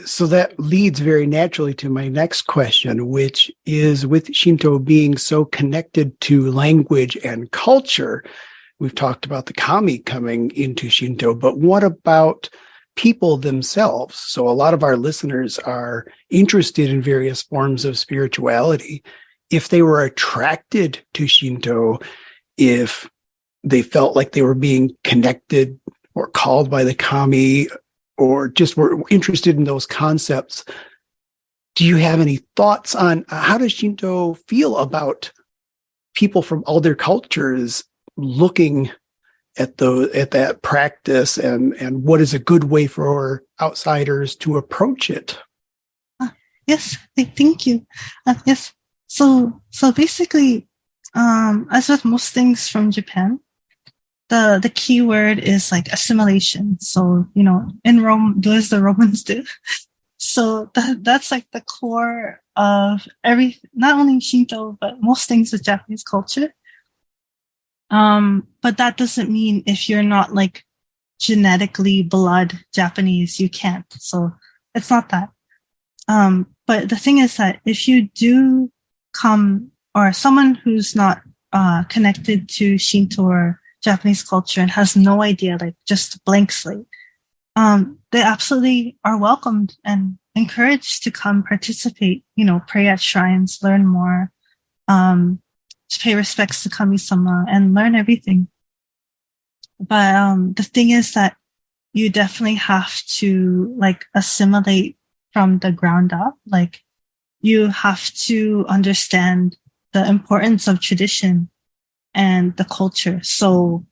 so that leads very naturally to my next question, which is, with Shinto being so connected to language and culture, we've talked about the kami coming into Shinto, but what about people themselves? So a lot of our listeners are interested in various forms of spirituality. If they were attracted to Shinto, if they felt like they were being connected or called by the kami, or just were interested in those concepts, do you have any thoughts on how does Shinto feel about people from other cultures looking at that practice, and what is a good way for outsiders to approach it? Yes, thank you. Yes, so basically, as with most things from Japan, the key word is like assimilation. So in Rome, do as the Romans do. So that's like the core of not only Shinto, but most things with Japanese culture. But that doesn't mean if you're not like genetically blood Japanese, you can't. So it's not that. But the thing is that if you do come, or someone who's not connected to Shinto or Japanese culture and has no idea, like just blank slate, they absolutely are welcomed and encouraged to come participate, pray at shrines, learn more, to pay respects to Kami-sama and learn everything. But the thing is that you definitely have to like assimilate from the ground up. Like you have to understand the importance of tradition and the culture. So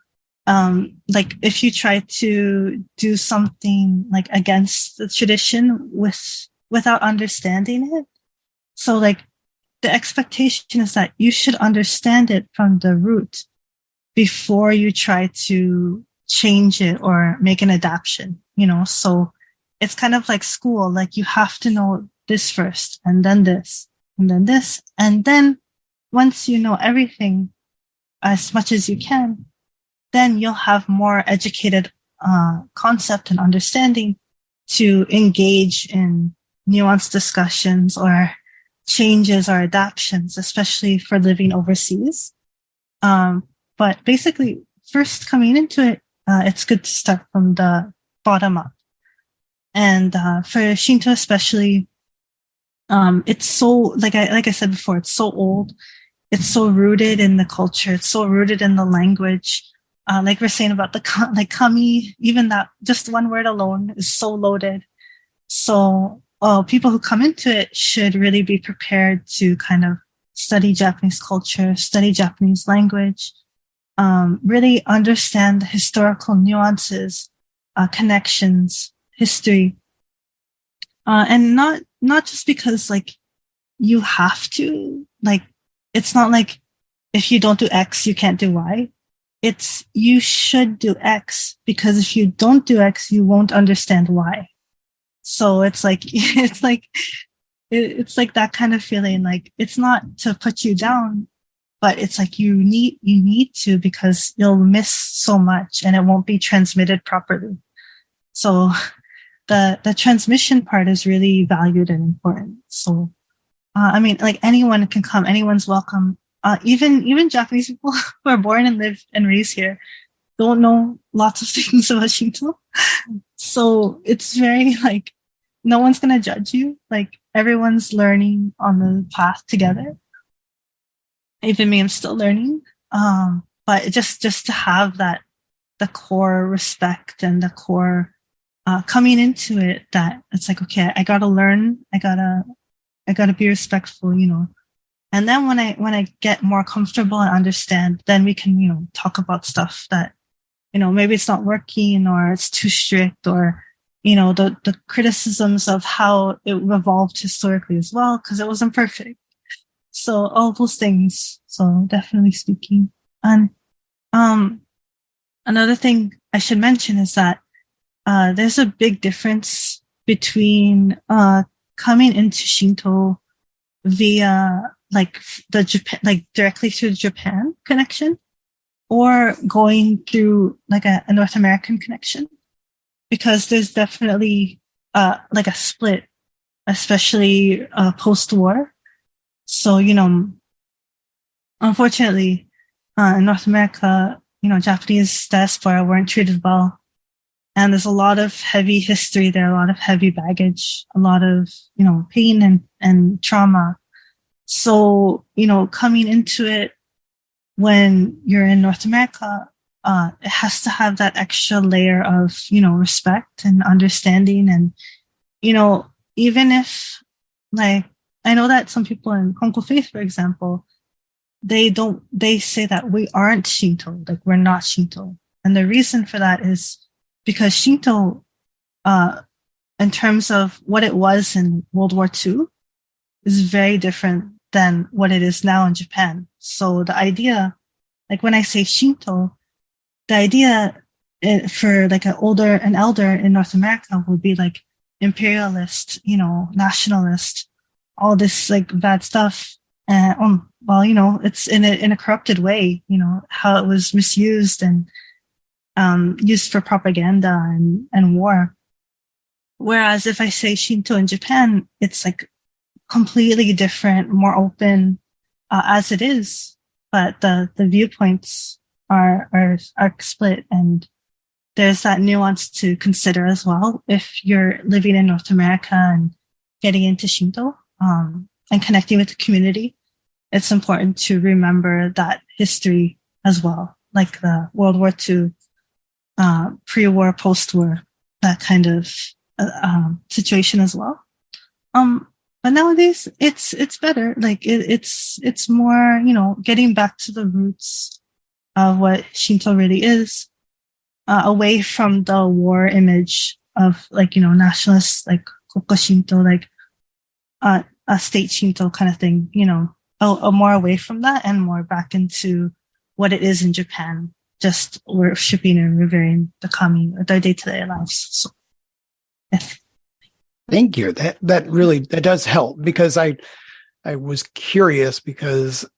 like if you try to do something like against the tradition without understanding it, so like the expectation is that you should understand it from the root before you try to change it or make an adaptation, so it's kind of like school. Like you have to know this first and then this and then this. And then once you know everything as much as you can, then you'll have more educated concept and understanding to engage in nuanced discussions or changes or adaptations, especially for living overseas. But basically, first coming into it, it's good to start from the bottom up. And for Shinto especially, it's so like I said before, it's so old. It's so rooted in the culture. It's so rooted in the language. Like we're saying about the like kami, even that just one word alone is so loaded. So people who come into it should really be prepared to kind of study Japanese culture, study Japanese language, really understand the historical nuances, connections, history, and not just because like you have to. Like it's not like if you don't do X, you can't do Y. It's you should do X because if you don't do X, you won't understand Y. So it's like it's like that kind of feeling. Like it's not to put you down, but it's like you need to, because you'll miss so much and it won't be transmitted properly. So the transmission part is really valued and important. So I mean, like anyone can come, anyone's welcome. Even Japanese people who are born and live and raised here don't know lots of things about Shinto. So it's very like no one's gonna judge you. Like everyone's learning on the path together. Even me, I'm still learning. But just to have that the core respect and the core coming into it, that it's like, okay, I gotta learn, I gotta be respectful, And then when I get more comfortable and understand, then we can, talk about stuff that, maybe it's not working or it's too strict, or, the criticisms of how it evolved historically as well, because it wasn't perfect. So all those things. So definitely speaking. And another thing I should mention is that there's a big difference between coming into Shinto via like the Japan, like directly through the Japan connection, or going through like a North American connection, because there's definitely like a split, especially post-war. So unfortunately, in North America, Japanese diaspora weren't treated well, and there's a lot of heavy history there, a lot of heavy baggage, a lot of pain and trauma. So, coming into it when you're in North America, it has to have that extra layer of, respect and understanding. And, even if like, I know that some people in Konko Faith, for example, they say that we aren't Shinto, like we're not Shinto. And the reason for that is because Shinto, in terms of what it was in World War II, is very different than what it is now in Japan. So the idea, like when I say Shinto, the idea for like an elder in North America would be like imperialist, nationalist, all this like bad stuff. Well, it's in a corrupted way, how it was misused and used for propaganda and war. Whereas if I say Shinto in Japan, it's like completely different, more open, as it is, but the viewpoints are split, and there's that nuance to consider as well. If you're living in North America and getting into Shinto, and connecting with the community, it's important to remember that history as well, like the World War II, pre-war, post-war, that kind of situation as well. But nowadays it's better. Like it's more, getting back to the roots of what Shinto really is, away from the war image of nationalists, like Koka Shinto, like a state Shinto kind of thing, more away from that and more back into what it is in Japan, just worshiping and revering the kami, their day-to-day lives. So, yes. Thank you. That does help, because I was curious, because,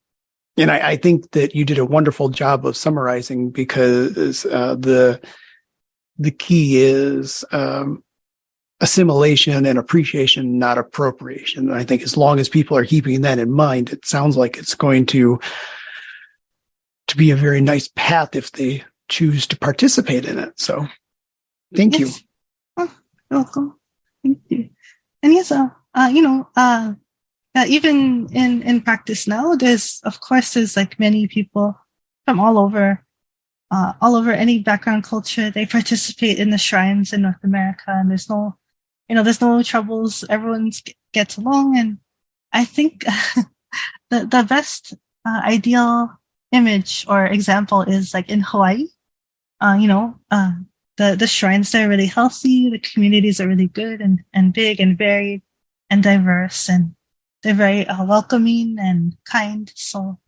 and I think that you did a wonderful job of summarizing, because the key is assimilation and appreciation, not appropriation. And I think as long as people are keeping that in mind, it sounds like it's going to be a very nice path if they choose to participate in it. So thank you. Oh, you're welcome. Thank you. And yes, even in practice now, there's like many people from all over any background, culture. They participate in the shrines in North America, and there's no troubles. Everyone gets along, and I think the best ideal image or example is like in Hawaii. The shrines there are really healthy. The communities are really good and big and varied and diverse, and they're very welcoming and kind. So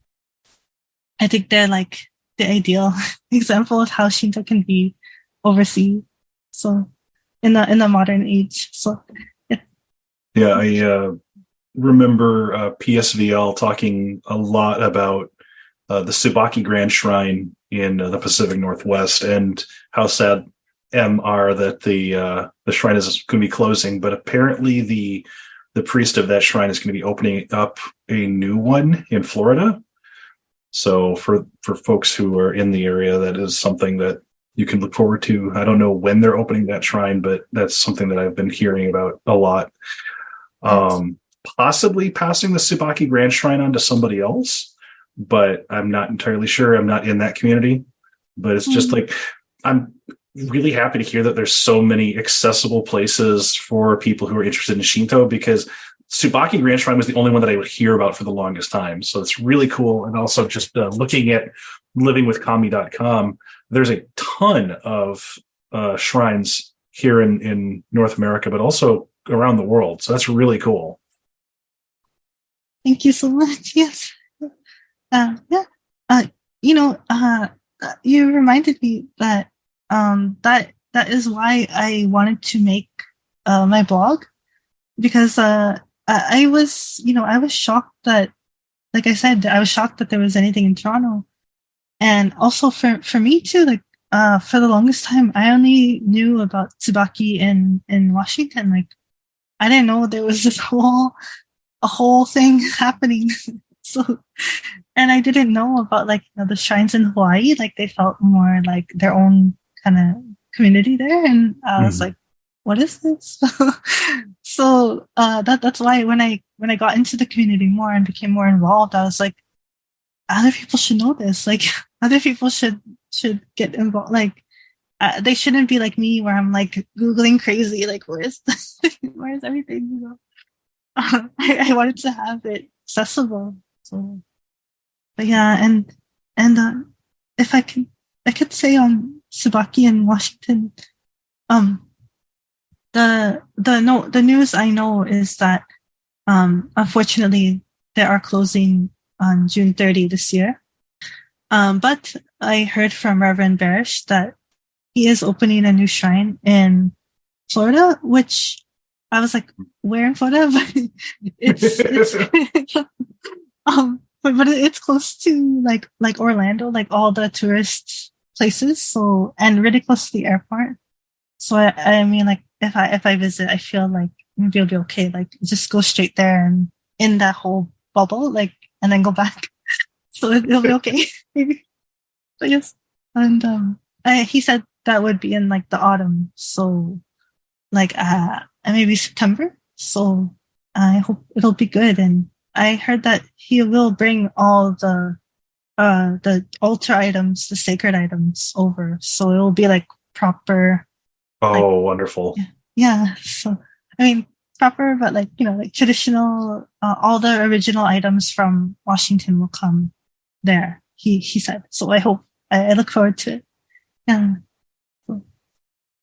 I think they're like the ideal example of how Shinto can be overseen. So in the modern age. So yeah, I remember PSVL talking a lot about the Tsubaki Grand Shrine in the Pacific Northwest, and how sad are that the shrine is going to be closing. But apparently the priest of that shrine is going to be opening up a new one in Florida. So for folks who are in the area, that is something that you can look forward to. I don't know when they're opening that shrine, but that's something that I've been hearing about a lot. Possibly passing the Tsubaki Grand Shrine on to somebody else, but I'm not entirely sure. I'm not in that community, but it's just like, I'm really happy to hear that there's so many accessible places for people who are interested in Shinto, because Tsubaki Grand Shrine was the only one that I would hear about for the longest time. So it's really cool. And also just looking at livingwithkami.com, there's a ton of shrines here in North America, but also around the world. So that's really cool. Thank you so much. Yes. You reminded me that that is why I wanted to make my blog, because I was shocked that, like I said, I was shocked that there was anything in Toronto. And also for me too, like for the longest time I only knew about Tsubaki in Washington. Like I didn't know there was a whole thing happening. So, and I didn't know about the shrines in Hawaii. Like they felt more like their own kind of community there, and I was like, "What is this?" So that's why when I got into the community more and became more involved, I was like, other people should know this. Like other people should get involved. Like they shouldn't be like me, where I'm like Googling crazy. Like where's everything? I wanted to have it accessible. So, but yeah, and if I could say on Tsubaki in Washington, the news I know is that unfortunately they are closing on June 30 this year. But I heard from Reverend Barish that he is opening a new shrine in Florida, which I was like, where in Florida? But it's but it's close to like Orlando, like all the tourist places. So, and really close to the airport. So I mean, like if I visit, I feel like maybe it'll be okay. Like just go straight there and in that whole bubble, like, and then go back. So it'll be okay, maybe. But yes, and he said that would be in like the autumn. So like maybe September. So I hope it'll be good. And I heard that he will bring all the altar items, the sacred items over. So it will be like proper. Oh, like, wonderful. Yeah. So I mean proper, but like, like traditional, all the original items from Washington will come there. He said. So I look forward to it. Yeah.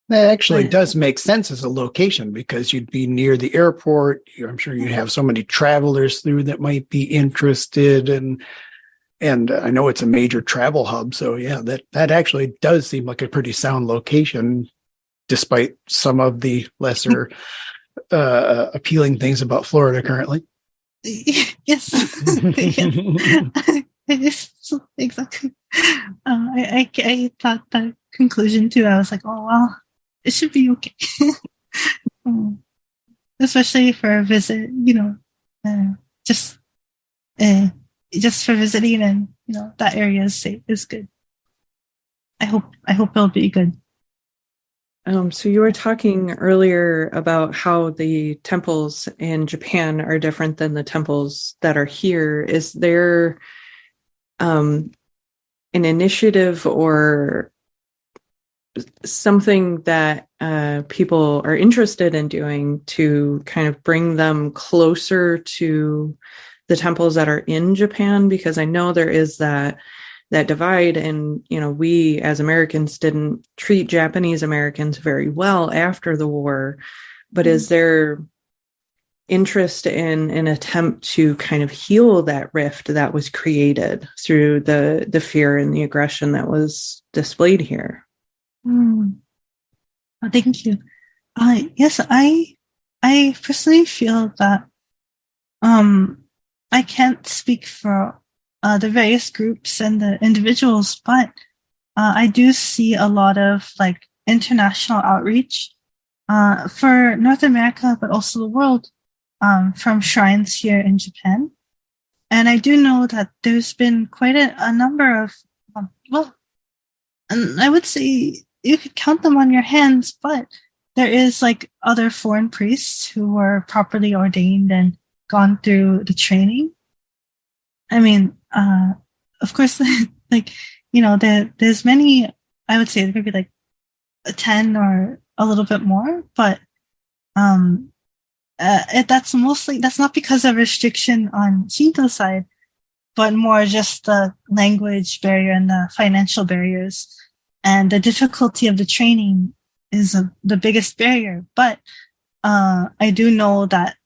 That actually does make sense as a location because you'd be near the airport. I'm sure you'd have so many travelers through that might be interested, and I know it's a major travel hub. So yeah, that actually does seem like a pretty sound location, despite some of the lesser appealing things about Florida currently. Yes. Yes, exactly. I thought that conclusion too. I was like, oh well, it should be okay. Especially for a visit, just just for visiting, and that area is safe, is good. I hope it'll be good. So you were talking earlier about how the temples in Japan are different than the temples that are here. Is there an initiative or something that people are interested in doing to kind of bring them closer to the temples that are in Japan? Because I know there is that divide, and we as Americans didn't treat Japanese Americans very well after the war. But is there interest in an attempt to kind of heal that rift that was created through the fear and the aggression that was displayed here? Oh, thank you. Yes, I personally feel that I can't speak for the various groups and the individuals, but I do see a lot of like international outreach for North America, but also the world, from shrines here in Japan. And I do know that there's been quite a number of, and I would say you could count them on your hands, but there is like other foreign priests who were properly ordained and gone through the training. I mean, of course, like, there's many, I would say maybe like 10 or a little bit more, but that's not because of restriction on Shinto side, but more just the language barrier and the financial barriers, and the difficulty of the training is the biggest barrier. But I do know that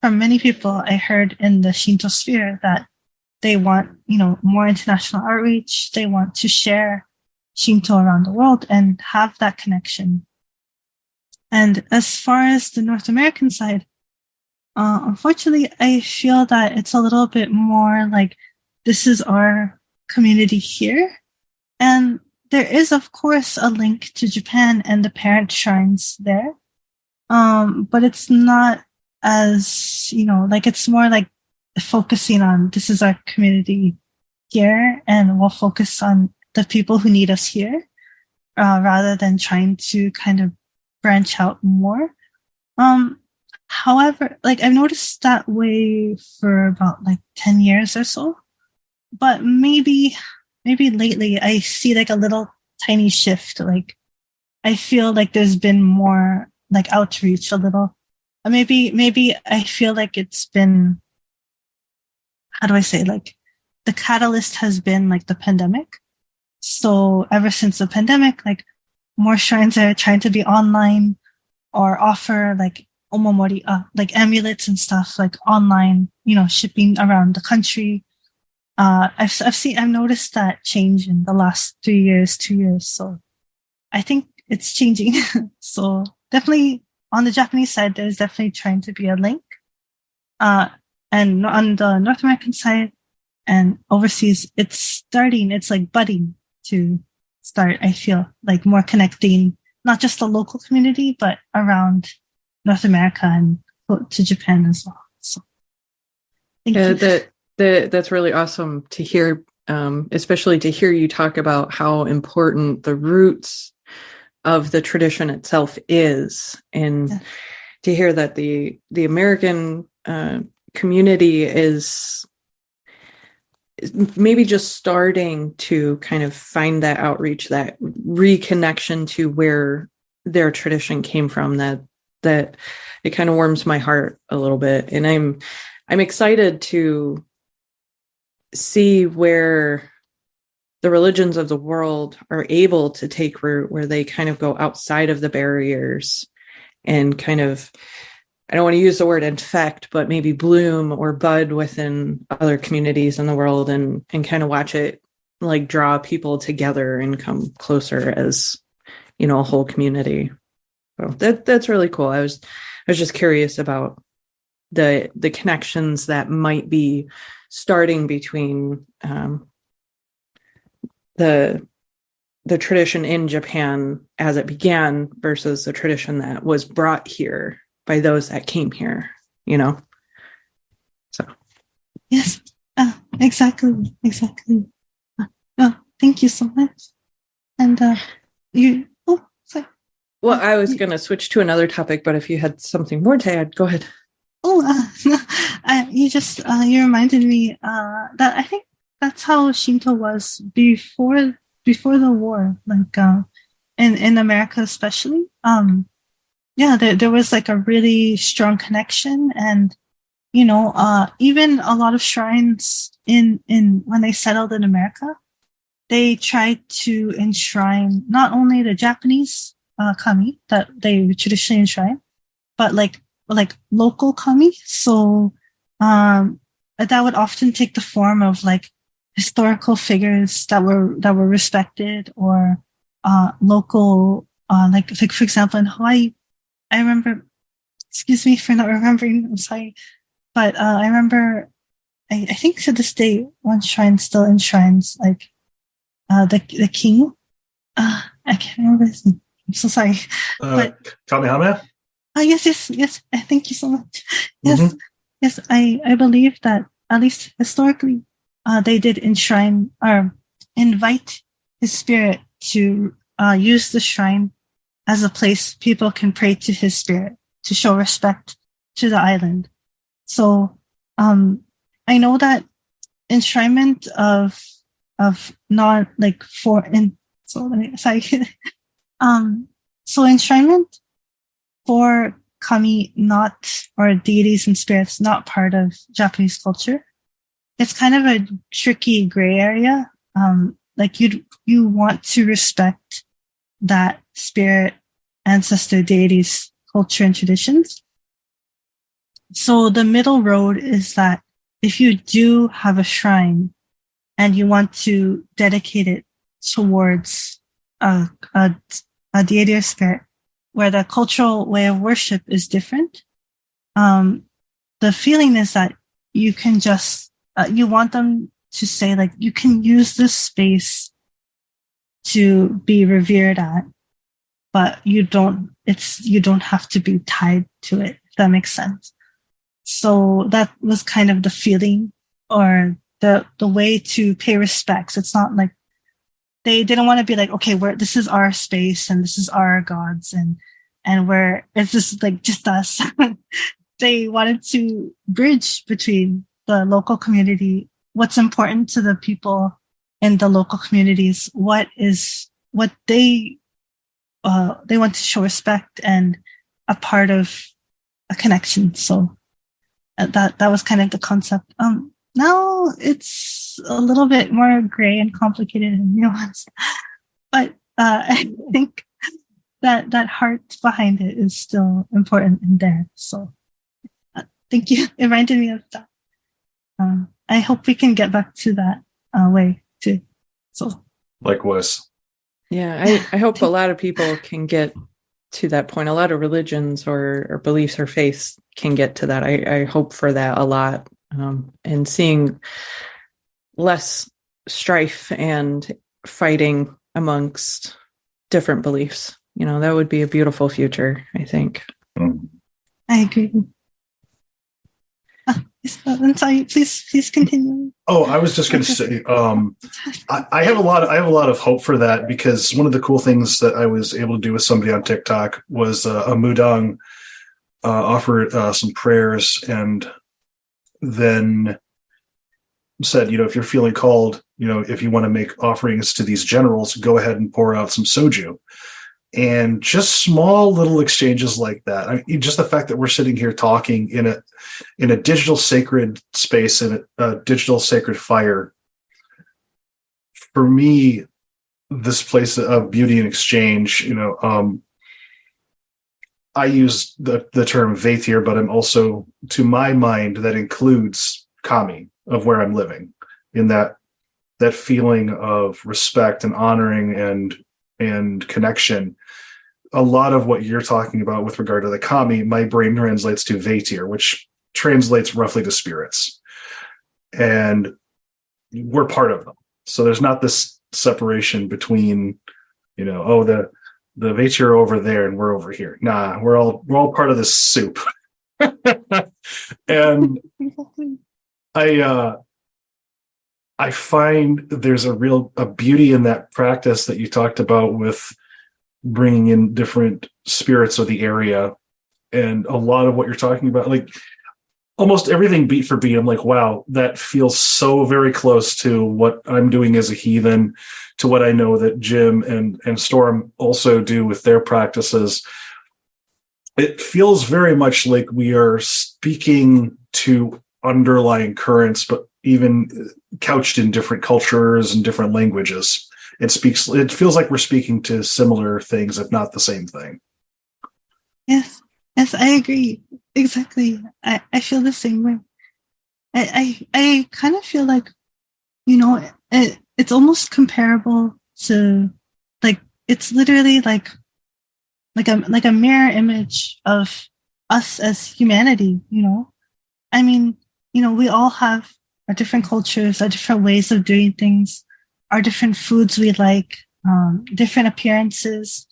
from many people I heard in the Shinto sphere that they want, more international outreach. They want to share Shinto around the world and have that connection. And as far as the North American side, unfortunately, I feel that it's a little bit more like this is our community here. And there is, of course, a link to Japan and the parent shrines there. But it's not as, like it's more like focusing on this is our community here, and we'll focus on the people who need us here, rather than trying to kind of branch out more. However, like I've noticed that way for about like 10 years or so, but maybe lately I see like a little tiny shift. Like I feel like there's been more like outreach a little. Maybe I feel like it's been, how do I say, like the catalyst has been like the pandemic. So ever since the pandemic, like more shrines are trying to be online or offer like omomori, like amulets and stuff like online, shipping around the country. I've noticed that change in the last 2 years. So I think it's changing. So definitely on the Japanese side, there's definitely trying to be a link. And on the North American side and overseas, it's like budding to start, I feel like more connecting, not just the local community, but around North America and to Japan as well. So thank you. That's really awesome to hear, especially to hear you talk about how important the roots of the tradition itself is. And to hear that the American community is maybe just starting to kind of find that outreach, that reconnection to where their tradition came from, that it kind of warms my heart a little bit. And I'm excited to see where the religions of the world are able to take root, where they kind of go outside of the barriers and kind of, I don't want to use the word infect, but maybe bloom or bud within other communities in the world, and kind of watch it like draw people together and come closer as, you know, a whole community. So that's really cool. I was just curious about the connections that might be starting between the tradition in Japan as it began versus the tradition that was brought here by those that came here, you know? So. Yes, exactly. Thank you so much. And sorry. Well, I was going to switch to another topic, but if you had something more to add, go ahead. You reminded me that I think that's how Shinto was before the war, like in America especially. There was like a really strong connection, and even a lot of shrines in when they settled in America, they tried to enshrine not only the Japanese kami that they traditionally enshrine, but like local kami. So that would often take the form of like historical figures that were respected, or local like for example in Hawaii, I remember, excuse me for not remembering, I'm sorry, but I remember, I think to this day one shrine still enshrines like the king, I can't remember his name, I'm so sorry, but Kamehameha. Yes. Thank you so much. Yes, yes. I believe that at least historically, they did enshrine or invite his spirit to use the shrine as a place people can pray to his spirit to show respect to the island. So, I know that enshrinement of non like for in so let me sorry, so enshrinement for kami not, or deities and spirits not part of Japanese culture, it's kind of a tricky gray area. Like you want to respect that spirit, ancestor, deities, culture, and traditions. So the middle road is that if you do have a shrine and you want to dedicate it towards a deity or spirit, where the cultural way of worship is different, the feeling is that you can just, you want them to say like, you can use this space to be revered at, but you don't have to be tied to it, if that makes sense. So that was kind of the feeling, or the way to pay respects. It's not like, they didn't want to be like, okay, this is our space and this is our gods and it's just like just us. They wanted to bridge between the local community, what's important to the people in the local communities, what they want to show respect and a part of a connection. So that was kind of the concept. Now it's a little bit more gray and complicated and nuanced, but I think that heart behind it is still important in there. So thank you. It reminded me of that. I hope we can get back to that way too. So likewise. Yeah, I hope a lot of people can get to that point. A lot of religions or beliefs or faiths can get to that. I hope for that a lot. And seeing less strife and fighting amongst different beliefs, that would be a beautiful future, I think. I agree. I'm sorry. Please continue. Oh, I was just going to say, I have a lot of hope for that, because one of the cool things that I was able to do with somebody on TikTok was a mudang offered some prayers, and then said, if you're feeling called, if you want to make offerings to these generals, go ahead and pour out some soju. And just small little exchanges like that. I mean, just the fact that we're sitting here talking in a digital sacred space, in a digital sacred fire, for me, this place of beauty and exchange, I use the term Vatir, but I'm also, to my mind, that includes Kami, of where I'm living, in that feeling of respect and honoring and connection. A lot of what you're talking about with regard to the Kami, my brain translates to Vatir, which translates roughly to spirits. And we're part of them. So there's not this separation between, the Vatir are over there and we're over here. Nah, we're all part of this soup. And I find there's a beauty in that practice that you talked about, with bringing in different spirits of the area. And a lot of what you're talking about, like almost everything beat for beat, I'm like, wow, that feels so very close to what I'm doing as a heathen, to what I know that Jim and Storm also do with their practices. It feels very much like we are speaking to underlying currents, but even couched in different cultures and different languages. It feels like we're speaking to similar things, if not the same thing. Yes, I agree. Exactly. I feel the same way. I kind of feel like, it's almost comparable to, like, it's literally like a mirror image of us as humanity, I mean, we all have our different cultures, our different ways of doing things, our different foods we like, different appearances,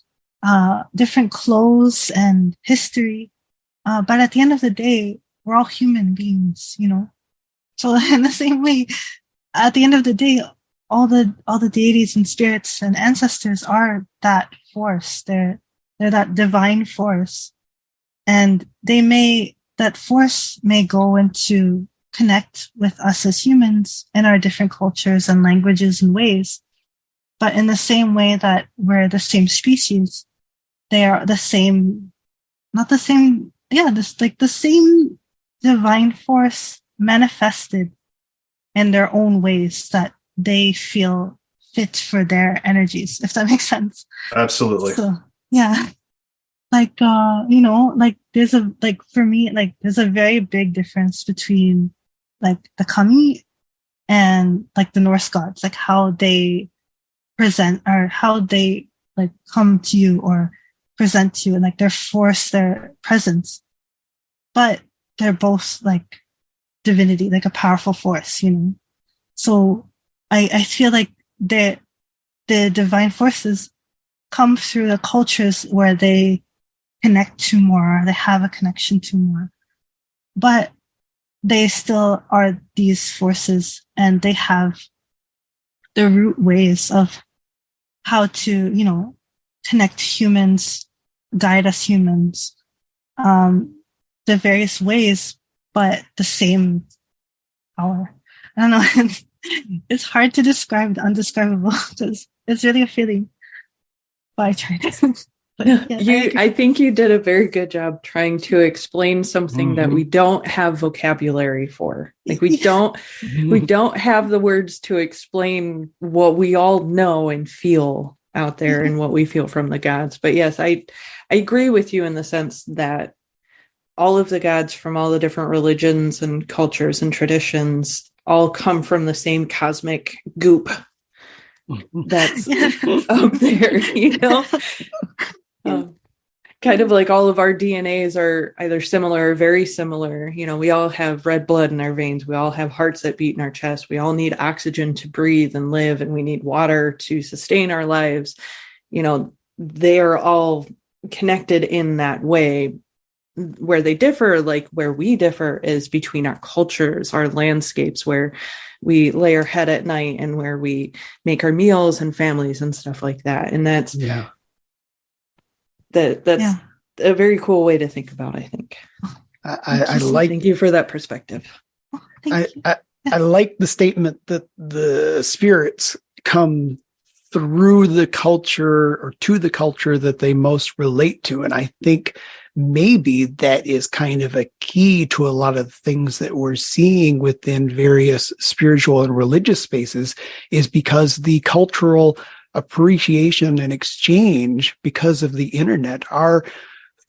different clothes and history. But at the end of the day, we're all human beings, So in the same way, at the end of the day, all the deities and spirits and ancestors are that force. They're that divine force. And that force may go into connect with us as humans in our different cultures and languages and ways. But in the same way that we're the same species, they are the same, not the same, the same divine force manifested in their own ways that they feel fit for their energies, if that makes sense. Absolutely. So, yeah. There's for me, there's a very big difference between the Kami and the Norse gods, how they present or how they come to you or present to you, and their presence. But they're both divinity, a powerful force, So I feel like the divine forces come through the cultures where they connect to more, they have a connection to more. But they still are these forces, and they have the root ways of how to, connect humans, guide us humans, the various ways, but the same power. I don't know. It's hard to describe the undescribable, because it's really a feeling. But I tried. I think you did a very good job trying to explain something that we don't have vocabulary for. We don't have the words to explain what we all know and feel out there and what we feel from the gods. But yes, I agree with you in the sense that all of the gods from all the different religions and cultures and traditions all come from the same cosmic goop that's up there, kind of like all of our DNAs are either similar or very similar. We all have red blood in our veins. We all have hearts that beat in our chest. We all need oxygen to breathe and live, and we need water to sustain our lives. They are all connected in that way. where they differ, like where we differ, is between our cultures, our landscapes, where we lay our head at night and where we make our meals and families and stuff like that. And that's Yeah. a very cool way to think about, I think. I like. Thank you for that perspective. I like the statement that the spirits come through the culture or to the culture that they most relate to. And I think maybe that is kind of a key to a lot of things that we're seeing within various spiritual and religious spaces, is because the cultural appreciation and exchange because of the internet are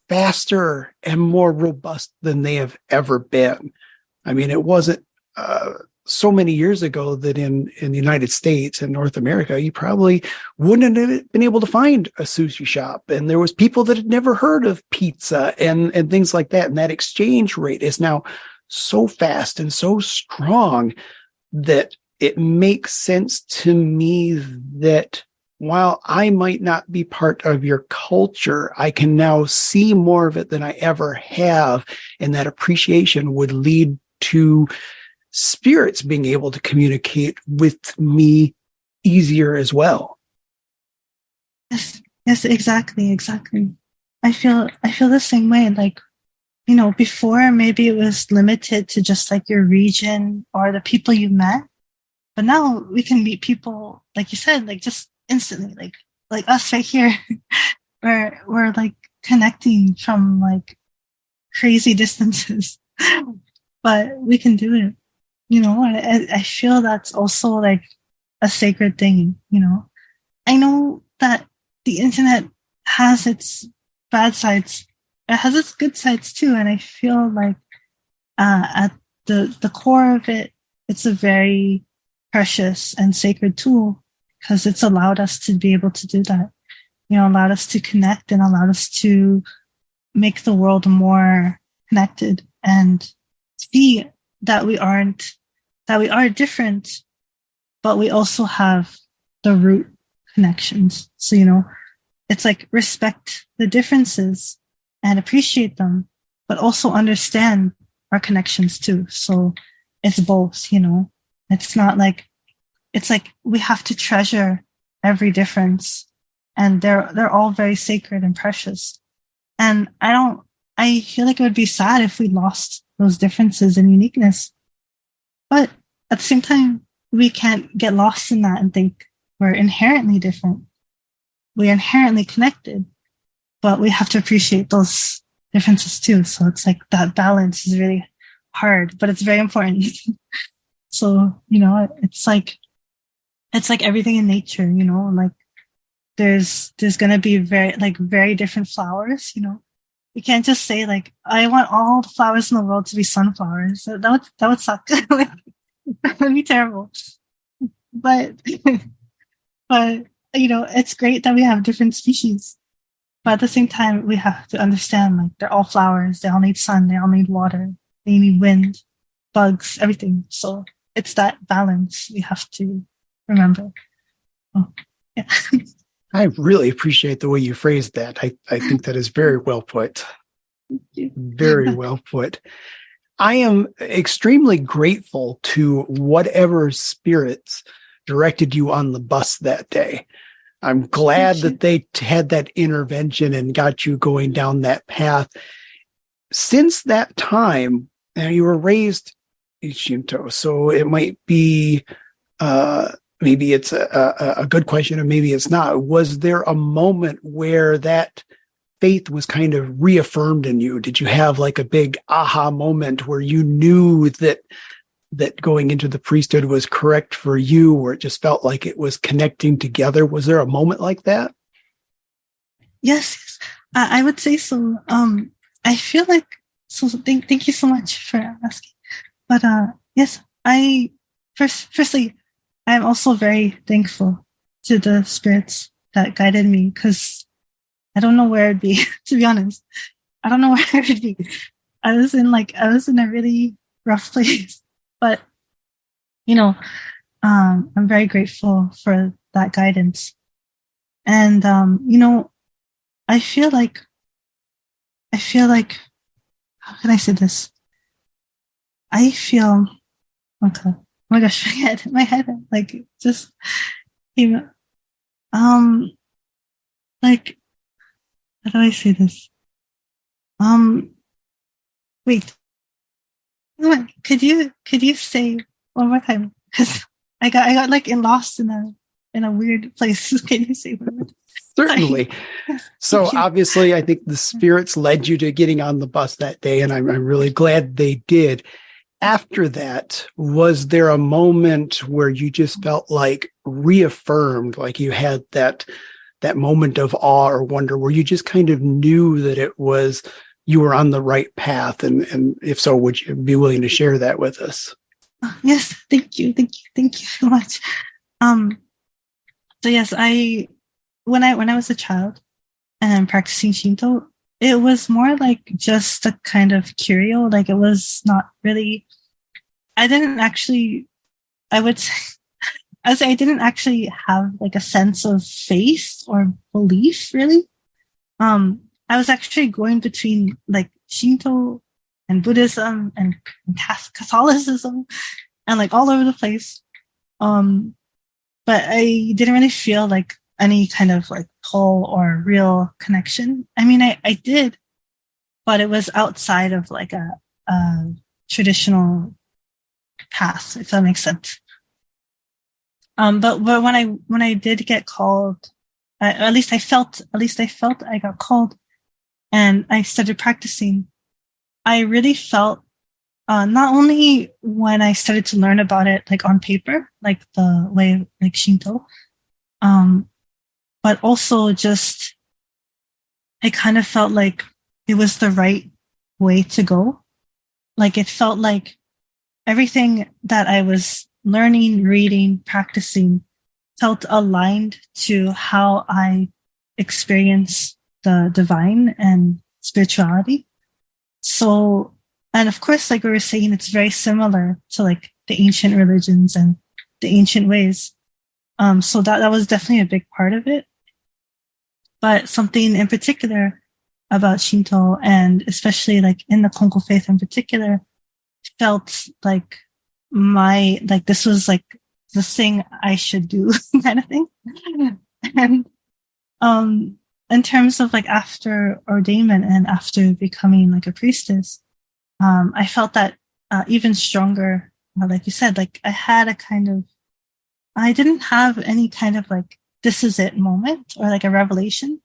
faster and more robust than they have ever been. I mean, it wasn't so many years ago that in the United States and North America, you probably wouldn't have been able to find a sushi shop. And there was people that had never heard of pizza and things like that. And that exchange rate is now so fast and so strong that it makes sense to me that while I might not be part of your culture, I can now see more of it than I ever have. And that appreciation would lead to spirits being able to communicate with me easier as well. Yes, exactly. I feel the same way. Like, you know, before maybe it was limited to just like your region or the people you met, but now we can meet people, like you said, like just instantly, like us right here, where we're like connecting from like crazy distances, but we can do it. You know, I feel that's also like a sacred thing, you know. I know that the internet has its bad sides. It has its good sides too. And I feel like at the core of it, it's a very precious and sacred tool because it's allowed us to be able to do that. You know, allowed us to connect and allowed us to make the world more connected and see that we are different, but we also have the root connections. So, you know, it's like respect the differences and appreciate them, but also understand our connections too. So it's both, you know, it's not like, it's like we have to treasure every difference, and they're all very sacred and precious. And I feel like it would be sad if we lost those differences and uniqueness. But at the same time, we can't get lost in that and think we're inherently different. We're inherently connected, but we have to appreciate those differences too. So it's like that balance is really hard, but it's very important. So, you know, it's like everything in nature, you know, like there's going to be very different flowers, you know. You can't just say like, I want all the flowers in the world to be sunflowers. That would suck. That would be terrible. But, but, you know, it's great that we have different species. But at the same time, we have to understand like they're all flowers. They all need sun. They all need water. They need wind, bugs, everything. So it's that balance we have to remember. Oh, yeah. I really appreciate the way you phrased that. I think that is very well put. Very well put. I am extremely grateful to whatever spirits directed you on the bus that day. I'm glad that they had that intervention and got you going down that path. Since that time, you were raised Shinto, so it might be maybe it's a good question, or maybe it's not. Was there a moment where that faith was kind of reaffirmed in you? Did you have like a big aha moment where you knew that going into the priesthood was correct for you, or it just felt like it was connecting together? Was there a moment like that? Yes, I would say so. I feel like, so thank you so much for asking. But yes, firstly, I'm also very thankful to the spirits that guided me, because I don't know where I'd be, to be honest. I don't know where I would be. I was in a really rough place, but you know, I'm very grateful for that guidance. And you know, I feel like how can I say this? I feel, okay. Oh my gosh, my head, like, just, you know, like, how do I say this? Um, wait, could you say one more time? Because I got like lost in a weird place. Can you say one more time? Certainly. Sorry. Yes, So thank you. obviously, I think the spirits led you to getting on the bus that day, and I'm really glad they did. After that, was there a moment where you just felt like reaffirmed, like you had that moment of awe or wonder, where you just kind of knew that it was you were on the right path? And if so, would you be willing to share that with us? Yes, thank you so much. Um, so yes, when I was a child and practicing Shinto, it was more like just a kind of curio. Like it was not really. I didn't actually. I would say, I would say I didn't actually have like a sense of faith or belief really. I was actually going between like Shinto and Buddhism and Catholicism and like all over the place. Um, but I didn't really feel like any kind of like pull or real connection. I mean, I did, but it was outside of like a traditional path, if that makes sense. But when I did get called, at least I felt I got called, and I started practicing. I really felt not only when I started to learn about it, like on paper, like the way like Shinto, um, but also just I kind of felt like it was the right way to go. Like it felt like everything that I was learning, reading, practicing felt aligned to how I experience the divine and spirituality. So, and of course, like we were saying, it's very similar to like the ancient religions and the ancient ways. So that was definitely a big part of it. But something in particular about Shinto, and especially like in the Kongo faith in particular, felt like this was like the thing I should do kind of thing. And in terms of like after ordainment and after becoming like a priestess, I felt that even stronger. Like you said, like I didn't have any kind of like this is it moment or like a revelation.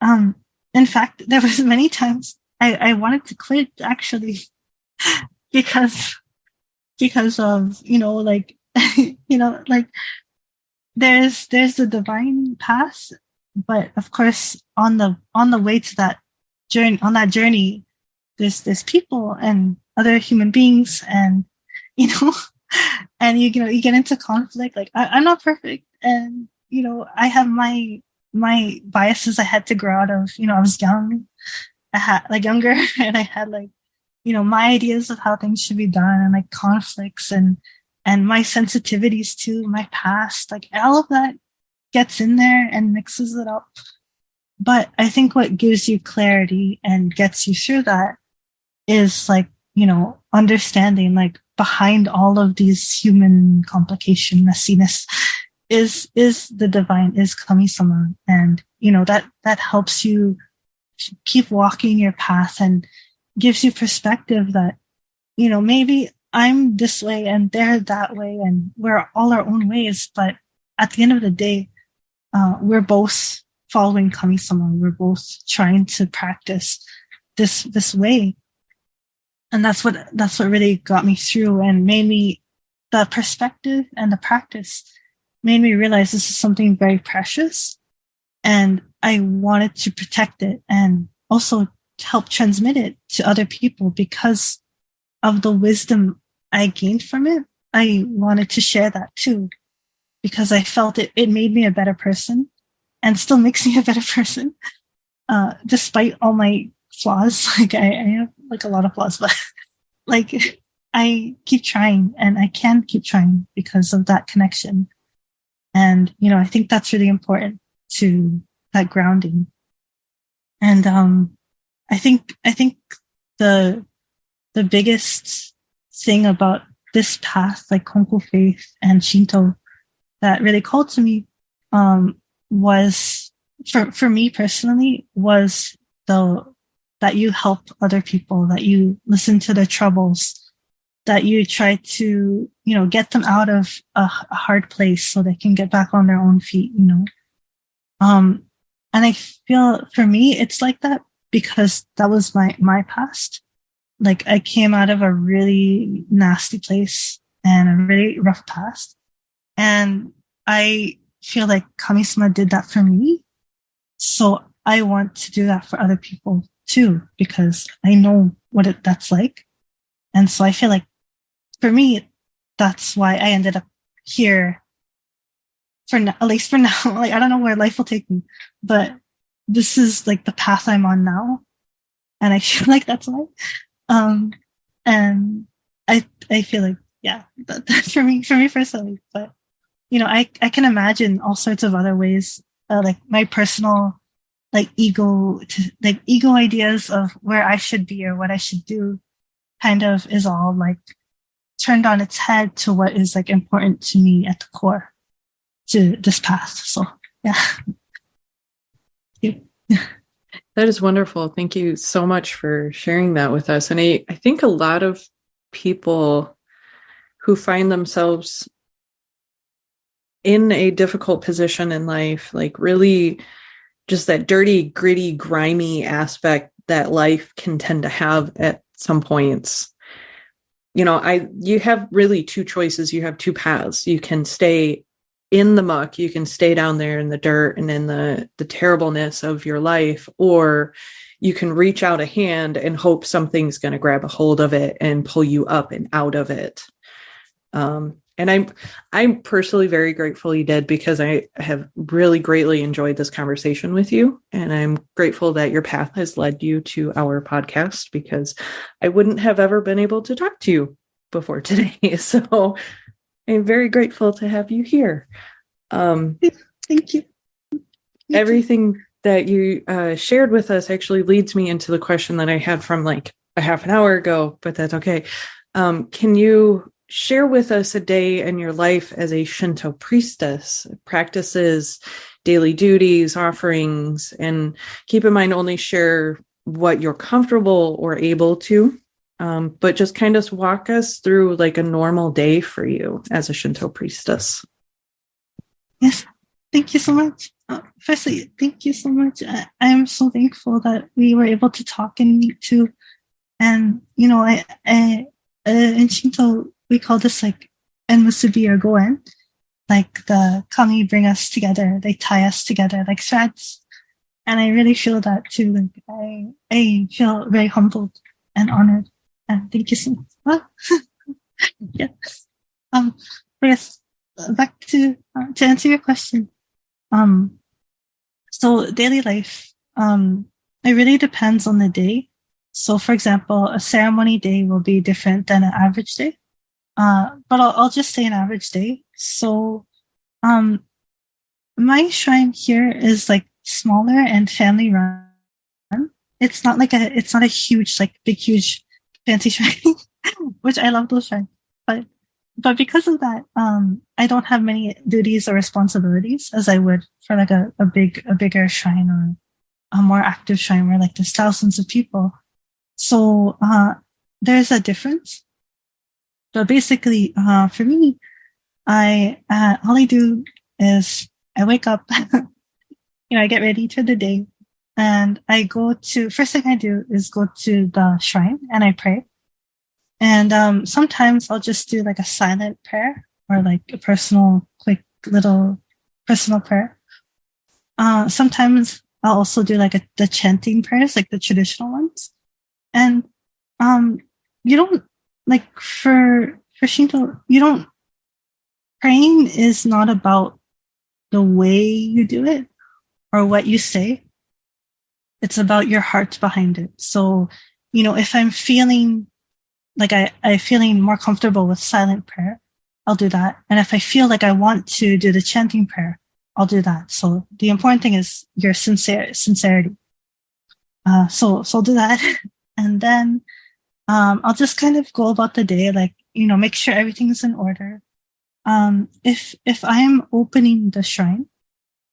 Um, in fact, there was many times I wanted to quit actually because of like like there's the divine path, but of course on the way to that journey there's people and other human beings, and you know and you get into conflict. Like I'm not perfect, and I have my biases I had to grow out of. I was young, I had like younger and I had like my ideas of how things should be done, and like conflicts and my sensitivities to my past, like all of that gets in there and mixes it up. But I think what gives you clarity and gets you through that is like understanding like behind all of these human complication messiness is the divine, is kami-sama, and that helps you keep walking your path and gives you perspective that maybe I'm this way and they're that way and we're all our own ways, but at the end of the day, we're both following kami-sama. We're both trying to practice this way, and that's what really got me through and made me, the perspective and the practice made me realize this is something very precious, and I wanted to protect it and also help transmit it to other people because of the wisdom I gained from it. I wanted to share that too because I felt it made me a better person and still makes me a better person, despite all my flaws. Like I have like a lot of flaws, but like I keep trying and I can keep trying because of that connection. And, I think that's really important to that grounding. And, I think the the biggest thing about this path, like Konko faith and Shinto, that really called to me, was for me personally, was that you help other people, that you listen to their troubles, that you try to, get them out of a hard place so they can get back on their own feet, and I feel for me, it's like that because that was my past. Like I came out of a really nasty place and a really rough past. And I feel like Kamisama did that for me. So I want to do that for other people too, because I know what that's like. And so I feel like for me, that's why I ended up here for now, at least for now. Like, I don't know where life will take me, but this is like the path I'm on now. And I feel like that's why. And I feel like, yeah, that's for me personally, but I can imagine all sorts of other ways, like my personal, like ego ideas of where I should be or what I should do kind of is all like turned on its head to what is like important to me at the core to this path. So yeah. That is wonderful. Thank you so much for sharing that with us. And I think a lot of people who find themselves in a difficult position in life, like really just that dirty, gritty, grimy aspect that life can tend to have at some points. You have really two choices. You have two paths. You can stay in the muck, you can stay down there in the dirt and in the terribleness of your life, or you can reach out a hand and hope something's going to grab a hold of it and pull you up and out of it. And I'm personally very grateful you did, because I have really greatly enjoyed this conversation with you. And I'm grateful that your path has led you to our podcast, because I wouldn't have ever been able to talk to you before today. So I'm very grateful to have you here. Thank you. Everything that you shared with us actually leads me into the question that I had from like a half an hour ago, but that's okay. Can you share with us a day in your life as a Shinto priestess, practices, daily duties, offerings, and keep in mind only share what you're comfortable or able to, but just kind of walk us through like a normal day for you as a Shinto priestess. Yes, thank you so much. Firstly, thank you so much. I am so thankful that we were able to talk and meet too. And in Shinto, we call this like enmusubi or goen, like the kami bring us together, they tie us together like threads. And I really feel that too. Like I feel very humbled and honored. And thank you so much. Well, yeah. Yes. Back to answer your question. So daily life, it really depends on the day. So for example, a ceremony day will be different than an average day. But I'll just say an average day. So, my shrine here is like smaller and family run. It's not a huge, like big, huge fancy shrine, which I love those shrines. But because of that, I don't have many duties or responsibilities as I would for like a bigger shrine or a more active shrine where like there's thousands of people. So, there's a difference. But basically, for me, all I do is I wake up, I get ready for the day, and first thing I do is go to the shrine and I pray. And sometimes I'll just do like a silent prayer or like a personal, quick little personal prayer. Sometimes I'll also do like the chanting prayers, like the traditional ones. And you don't like for Shinto, praying is not about the way you do it or what you say. It's about your heart behind it. So, if I'm feeling like I'm feeling more comfortable with silent prayer, I'll do that. And if I feel like I want to do the chanting prayer, I'll do that. So the important thing is your sincerity. So I'll do that. And then I'll just kind of go about the day, like, make sure everything's in order. If I am opening the shrine,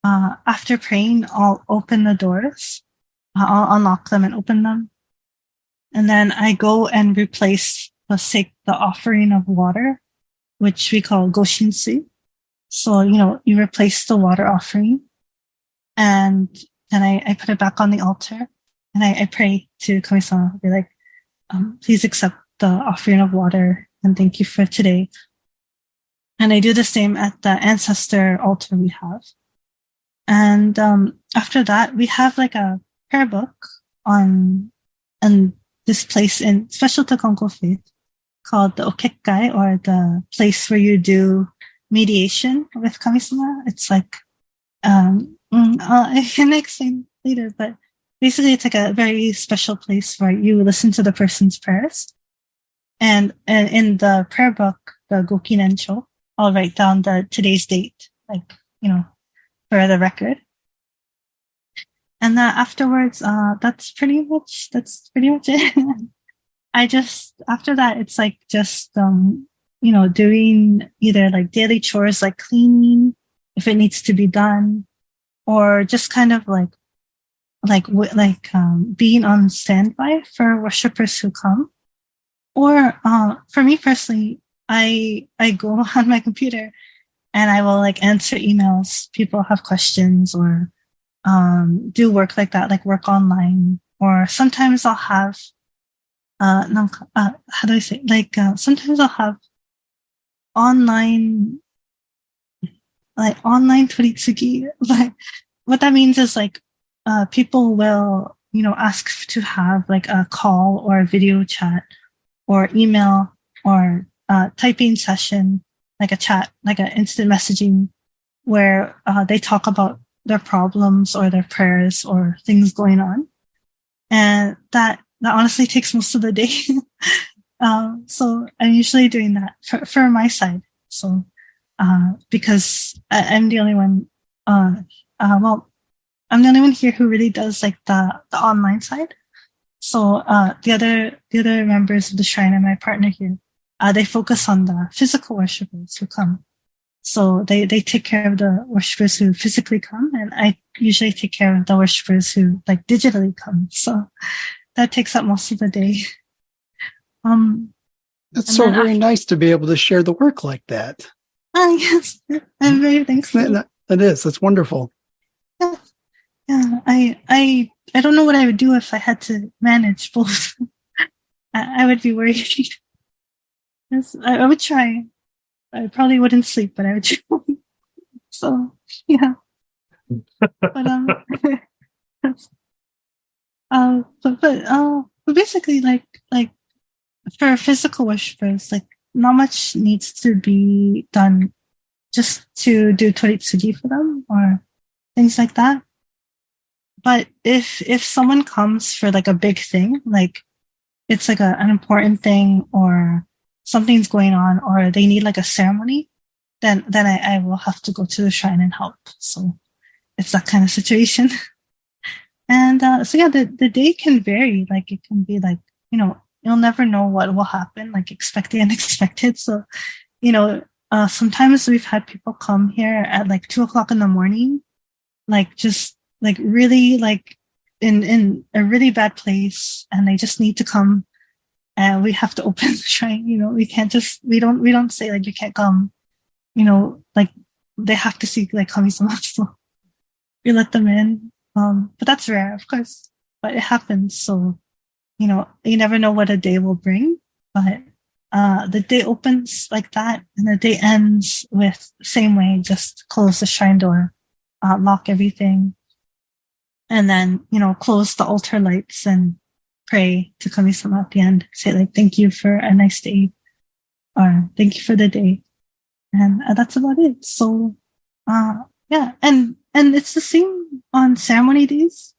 after praying, I'll open the doors. I'll unlock them and open them. And then I go and replace the offering of water, which we call goshinsui. So, you replace the water offering, and then I put it back on the altar, and I pray to Kami-sama, be like, please accept the offering of water and thank you for today. And I do the same at the ancestor altar we have. And after that, we have like a prayer book on this place in special to Kongo faith called the Okekkai, or the place where you do mediation with Kami-sama. It's like, I can explain later, but basically it's like a very special place where you listen to the person's prayers. And in the prayer book, the Gokinencho, I'll write down today's date, like, for the record. And then afterwards, that's pretty much it. After that, it's like just, doing either like daily chores, like cleaning, if it needs to be done, or just kind of being on standby for worshipers who come. Or, for me personally, I go on my computer and I will like answer emails. People have questions, or, do work like that, like work online. Or sometimes I'll have, how do I say? Sometimes I'll have online toritsugi. Like, what that means is like, people will, ask to have like a call or a video chat or email or typing session, like a chat, like an instant messaging, where they talk about their problems or their prayers or things going on. And that honestly takes most of the day. So I'm usually doing that for my side. So, because I'm the only one, I'm the only one here who really does like the online side. So, the other members of the shrine and my partner here, they focus on the physical worshipers who come. So they take care of the worshipers who physically come, and I usually take care of the worshipers who like digitally come. So that takes up most of the day. That's so very nice to be able to share the work like that. Yes, I'm very thankful. That is. That's wonderful. Yeah. I don't know what I would do if I had to manage both. I would be worried. Yes, I would try. I probably wouldn't sleep, but I would try. So, yeah. But but basically, like for physical worshipers, like not much needs to be done just to do toritsugi for them or things like that. But if someone comes for like a big thing, like it's like an important thing, or something's going on, or they need like a ceremony, then I will have to go to the shrine and help. So it's that kind of situation. And so yeah, the day can vary. Like it can be like, you'll never know what will happen, like expect the unexpected. So, sometimes we've had people come here at like 2:00 in the morning, like just like really like in a really bad place, and they just need to come, and we have to open the shrine. We can't just, we don't say like you can't come, like they have to see like Kami-sama. So we let them in. But that's rare, of course, but it happens. So, you never know what a day will bring, but the day opens like that, and the day ends with the same way, just close the shrine door, lock everything, and then, close the altar lights and pray to Kami-sama at the end. Say like, thank you for a nice day, or thank you for the day. And that's about it. So, yeah. And it's the same on ceremony days,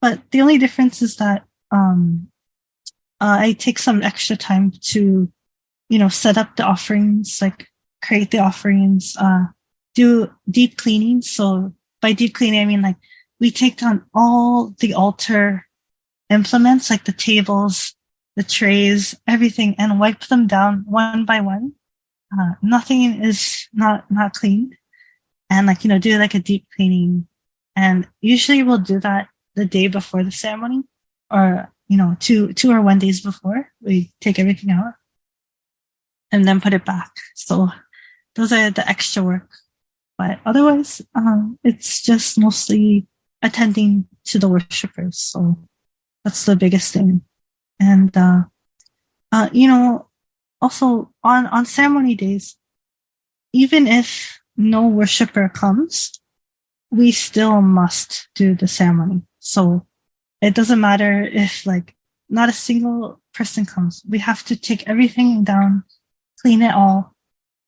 but the only difference is that, I take some extra time to, set up the offerings, like create the offerings, do deep cleaning. So by deep cleaning, I mean like we take down all the altar implements, like the tables, the trays, everything, and wipe them down one by one. Nothing is not cleaned, and like do like a deep cleaning. And usually we'll do that the day before the ceremony, or 2 or 1 days before. We take everything out and then put it back. So those are the extra work. But otherwise, it's just mostly attending to the worshipers. So that's the biggest thing. And also on ceremony days, even if no worshiper comes, we still must do the ceremony. So it doesn't matter if like not a single person comes. We have to take everything down, clean it all,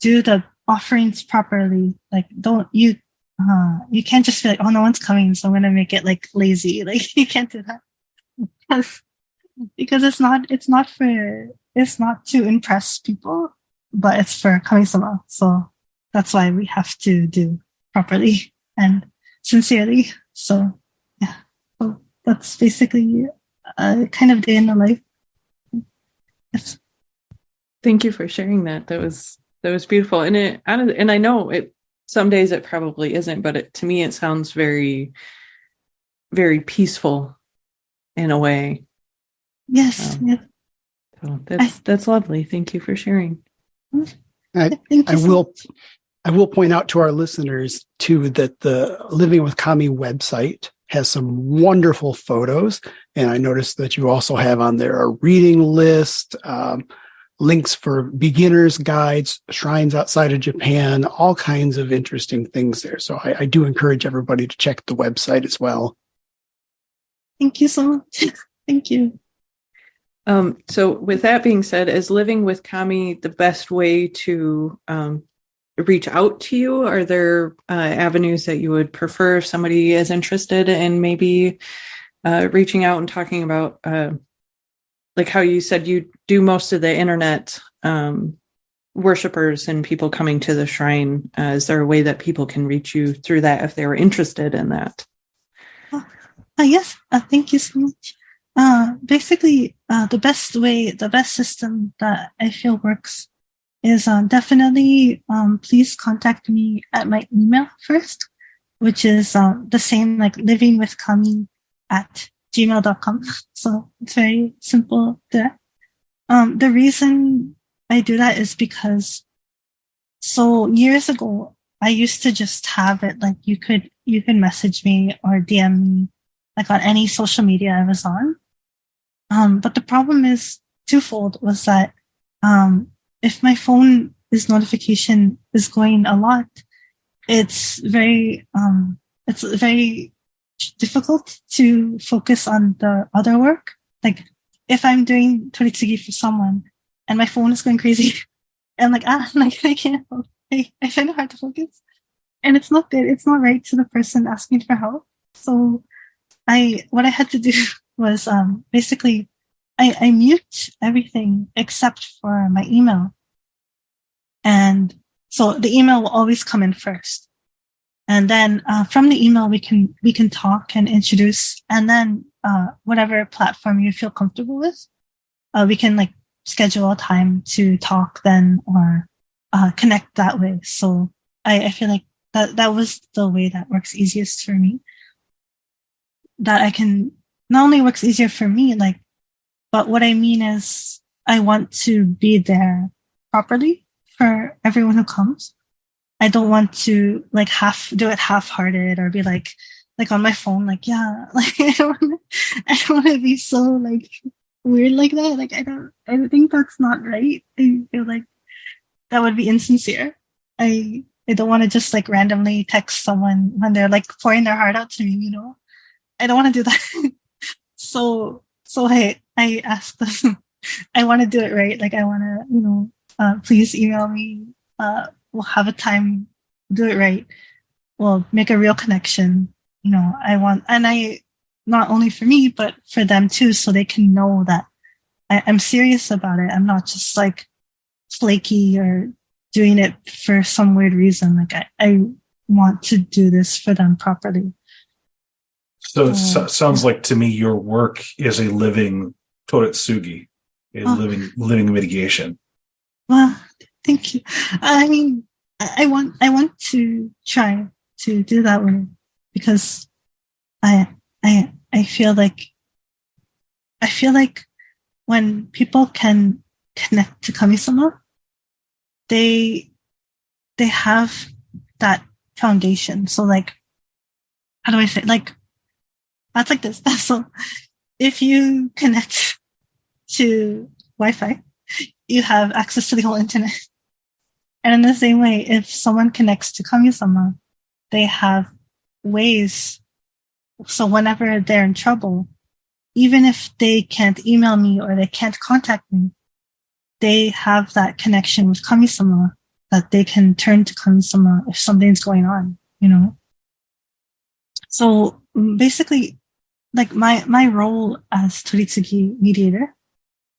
do the offerings properly. Like you can't just be like, oh, no one's coming, so I'm gonna make it like lazy. Like you can't do that because it's not to impress people, but it's for Kami-sama. So that's why we have to do properly and sincerely. So yeah, so that's basically a kind of day in the life. Yes. Thank you for sharing that. That was beautiful. And I know it. Some days it probably isn't, but to me it sounds very, very peaceful in a way. Yes. Yes. So that's lovely. Thank you for sharing. I will point out to our listeners too that the Living with Kami website has some wonderful photos, and I noticed that you also have on there a reading list, links for beginners guides, shrines outside of Japan, all kinds of interesting things there. So I do encourage everybody to check the website as well. Thank you so much. Thank you. So with that being said, is Living with Kami the best way to reach out to you? Are there avenues that you would prefer if somebody is interested in maybe reaching out and talking about like how you said you do most of the internet worshipers and people coming to the shrine? Is there a way that people can reach you through that if they were interested in that? Yes. Thank you so much. Basically, the best system that I feel works is definitely please contact me at my email first, which is the same like livingwithkami@gmail.com. So it's very simple there. The reason I do that is because so years ago I used to just have it like you could message me or DM me like on any social media I was on. But the problem is twofold, was that if my phone notification is going a lot, it's very difficult to focus on the other work. Like if I'm doing toritsugi for someone and my phone is going crazy, and like I can't help. I find it hard to focus, and it's not good. It's not right to the person asking for help. So what I had to do was basically I mute everything except for my email. And so the email will always come in first. And then from the email we can talk and introduce, and then whatever platform you feel comfortable with, we can like schedule a time to talk then or connect that way. So I feel like that was the way that works easiest for me. That I can not only works easier for me, like, but what I mean is I want to be there properly for everyone who comes. I don't want to like do it half-hearted or be like on my phone, like, yeah, like I don't want to be so like weird like that. Like I think that's not right. I feel like that would be insincere. I don't want to just like randomly text someone when they're like pouring their heart out to me, I don't want to do that. So I asked them, I want to do it right. Like I want to, please email me. We'll have a time, do it right. We'll make a real connection. I not only for me, but for them too, so they can know that I'm serious about it. I'm not just like flaky or doing it for some weird reason. Like I want to do this for them properly. So it sounds like to me your work is a living toritsugi. in Oh. living mitigation. Well, thank you. I mean, I want to try to do that one because I I feel like when people can connect to kami-sama, they have that foundation. So like, how do I say? Like, that's like this. So if you connect to Wi-Fi, you have access to the whole internet. And in the same way, if someone connects to kami-sama, they have ways. So whenever they're in trouble, even if they can't email me or they can't contact me, they have that connection with kami-sama that they can turn to kami-sama if something's going on, you know? So basically, like my role as Toritsugi mediator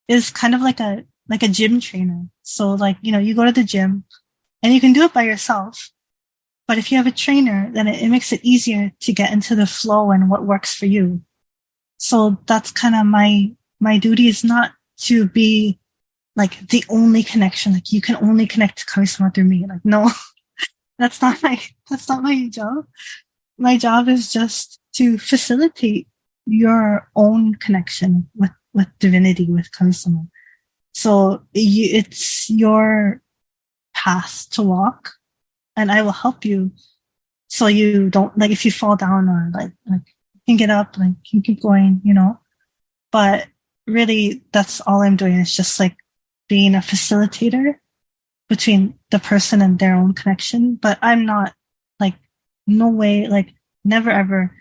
is kind of like a gym trainer. So like, you know, you go to the gym and you can do it by yourself. But if you have a trainer, then it makes it easier to get into the flow and what works for you. So that's kind of my duty is not to be like the only connection. Like you can only connect to kami-sama through me. Like, no, that's not my job. My job is just to facilitate your own connection with divinity, with kami-sama. So it's your path to walk, and I will help you so you don't, like, if you fall down or like you can get up, like you keep going, you know. But really, that's all I'm doing is just like being a facilitator between the person and their own connection. But I'm not like, no way, like never ever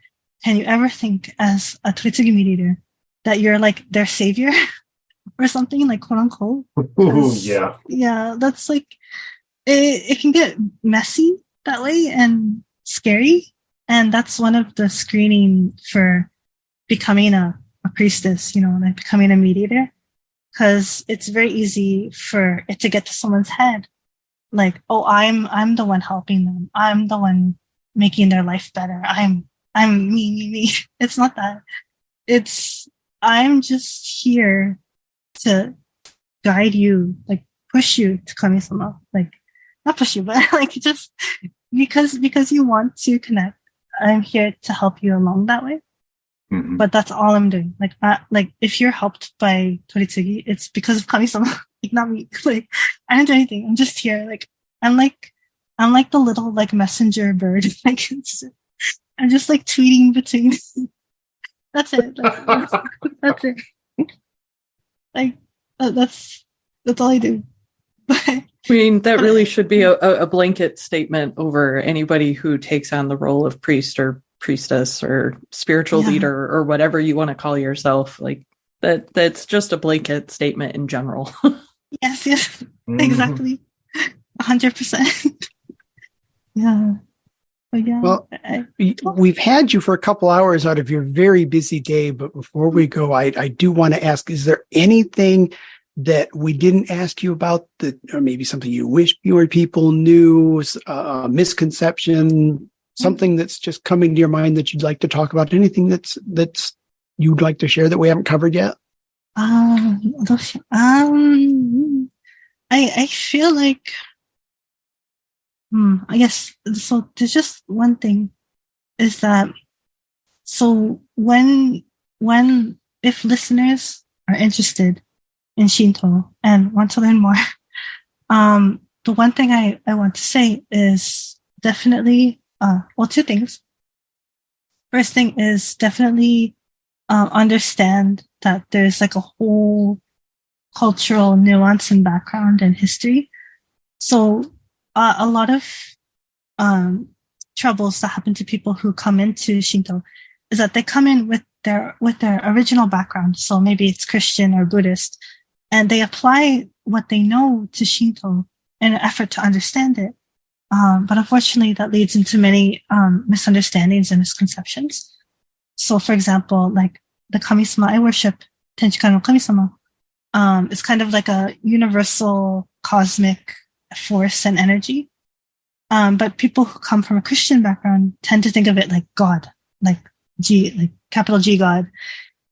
can you ever think as a Toritsugi mediator that you're like their savior or something, like quote unquote. Ooh, yeah. Yeah, that's like, it can get messy that way and scary. And that's one of the screening for becoming a priestess, you know, like becoming a mediator. Because it's very easy for it to get to someone's head. Like, oh, I'm the one helping them. I'm the one making their life better. I'm me. It's not that. It's, I'm just here to guide you, like push you to kami-sama. Like, not push you, but like just because you want to connect. I'm here to help you along that way. Mm-hmm. But that's all I'm doing. Like if you're helped by Toritsugi, it's because of kami-sama, like not me. Like I didn't do anything. I'm just here. Like I'm like the little like messenger bird. Like I'm just like tweeting between. That's it. Like, that's it. Like that's all I do. But I mean, that really should be a blanket statement over anybody who takes on the role of priest or priestess or spiritual leader or whatever you want to call yourself. Like that's just a blanket statement in general. Yes, exactly. 100%. Yeah. But yeah. Well, we've had you for a couple hours out of your very busy day, but before we go, I do want to ask, is there anything that we didn't ask you about that, or maybe something you wish fewer people knew, a misconception, something that's just coming to your mind that you'd like to talk about? Anything that's you'd like to share that we haven't covered yet? I feel like, I guess, so there's just one thing is that, so if listeners are interested in Shinto and want to learn more, the one thing I want to say is definitely, two things. First thing is definitely understand that there's like a whole cultural nuance and background and history. So a lot of troubles that happen to people who come into Shinto is that they come in with their original background. So maybe it's Christian or Buddhist, and they apply what they know to Shinto in an effort to understand it. But unfortunately, that leads into many misunderstandings and misconceptions. So, for example, like the kami-sama I worship, Tenchikan no kami-sama, is kind of like a universal cosmic force and energy. But people who come from a Christian background tend to think of it like God, like G, like capital G God.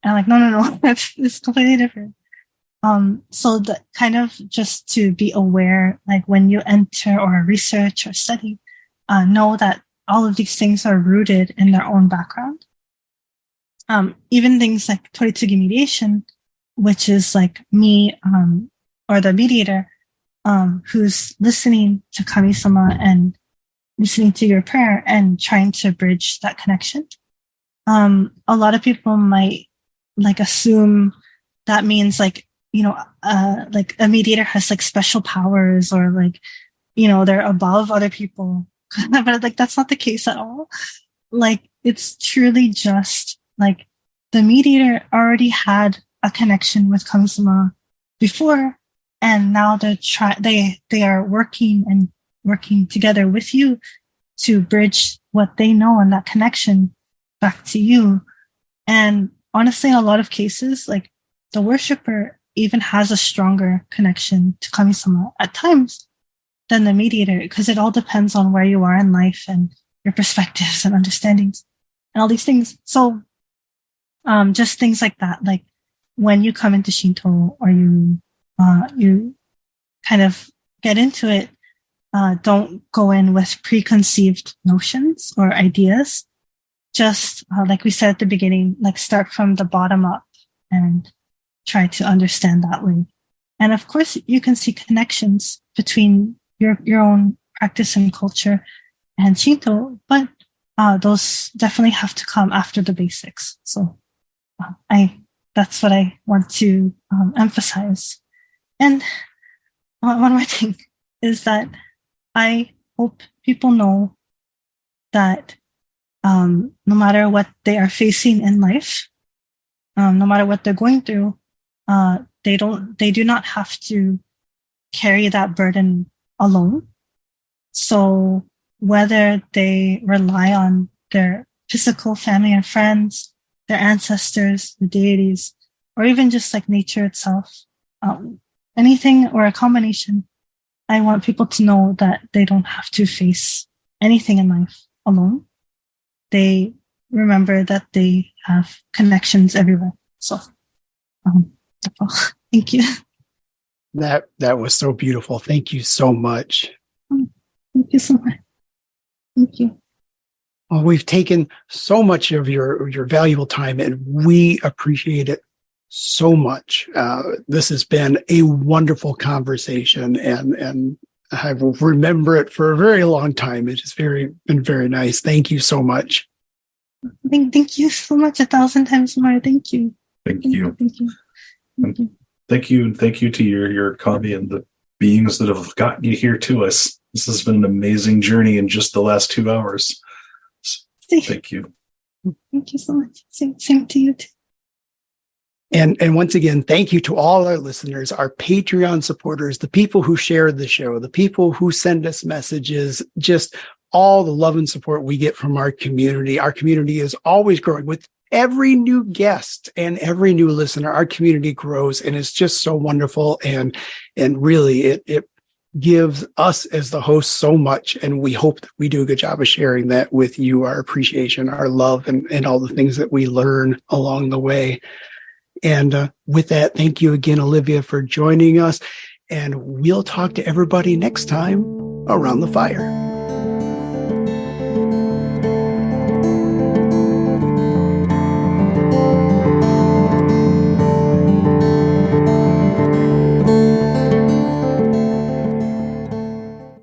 And I'm like, no, it's completely different. So the kind of just to be aware, like when you enter or research or study, know that all of these things are rooted in their own background. Even things like Toritsugi mediation, which is like me, or the mediator, who's listening to Kami-sama and listening to your prayer and trying to bridge that connection. A lot of people might like assume that means like, like a mediator has like special powers or like, they're above other people. But like, that's not the case at all. Like, it's truly just like the mediator already had a connection with Kami-sama before, and now they are working together with you to bridge what they know and that connection back to you. And honestly, in a lot of cases, like the worshiper even has a stronger connection to Kami-sama at times than the mediator, because it all depends on where you are in life and your perspectives and understandings and all these things. So, just things like that, like when you come into Shinto or you kind of get into it, don't go in with preconceived notions or ideas. Just like we said at the beginning, like start from the bottom up and try to understand that way. And of course, you can see connections between your own practice and culture and Shinto, but those definitely have to come after the basics. So that's what I want to emphasize. And one more thing is that I hope people know that no matter what they are facing in life, no matter what they're going through, they do not have to carry that burden alone. So whether they rely on their physical family and friends, their ancestors, the deities, or even just like nature itself, anything or a combination, I want people to know that they don't have to face anything in life alone. They remember that they have connections everywhere. So, thank you. That was so beautiful. Thank you so much. Thank you so much. Thank you. Well, we've taken so much of your valuable time, and we appreciate it so much. This has been a wonderful conversation, and I will remember it for a very long time. It has been very nice. Thank you so much. Thank you so much, 1,000 times more. Thank you. Thank you. Thank you. Thank you. Thank you, and thank you to your Kami and the beings that have gotten you here to us. This has been an amazing journey in just the last 2 hours. Thank you. Thank you so much. Same to you too. And once again, thank you to all our listeners, our Patreon supporters, the people who share the show, the people who send us messages, just all the love and support we get from our community. Our community is always growing. With every new guest and every new listener, our community grows, and it's just so wonderful. And really, it gives us as the host so much. And we hope that we do a good job of sharing that with you, our appreciation, our love, and all the things that we learn along the way. And with that, thank you again, Olivia, for joining us. And we'll talk to everybody next time around the fire.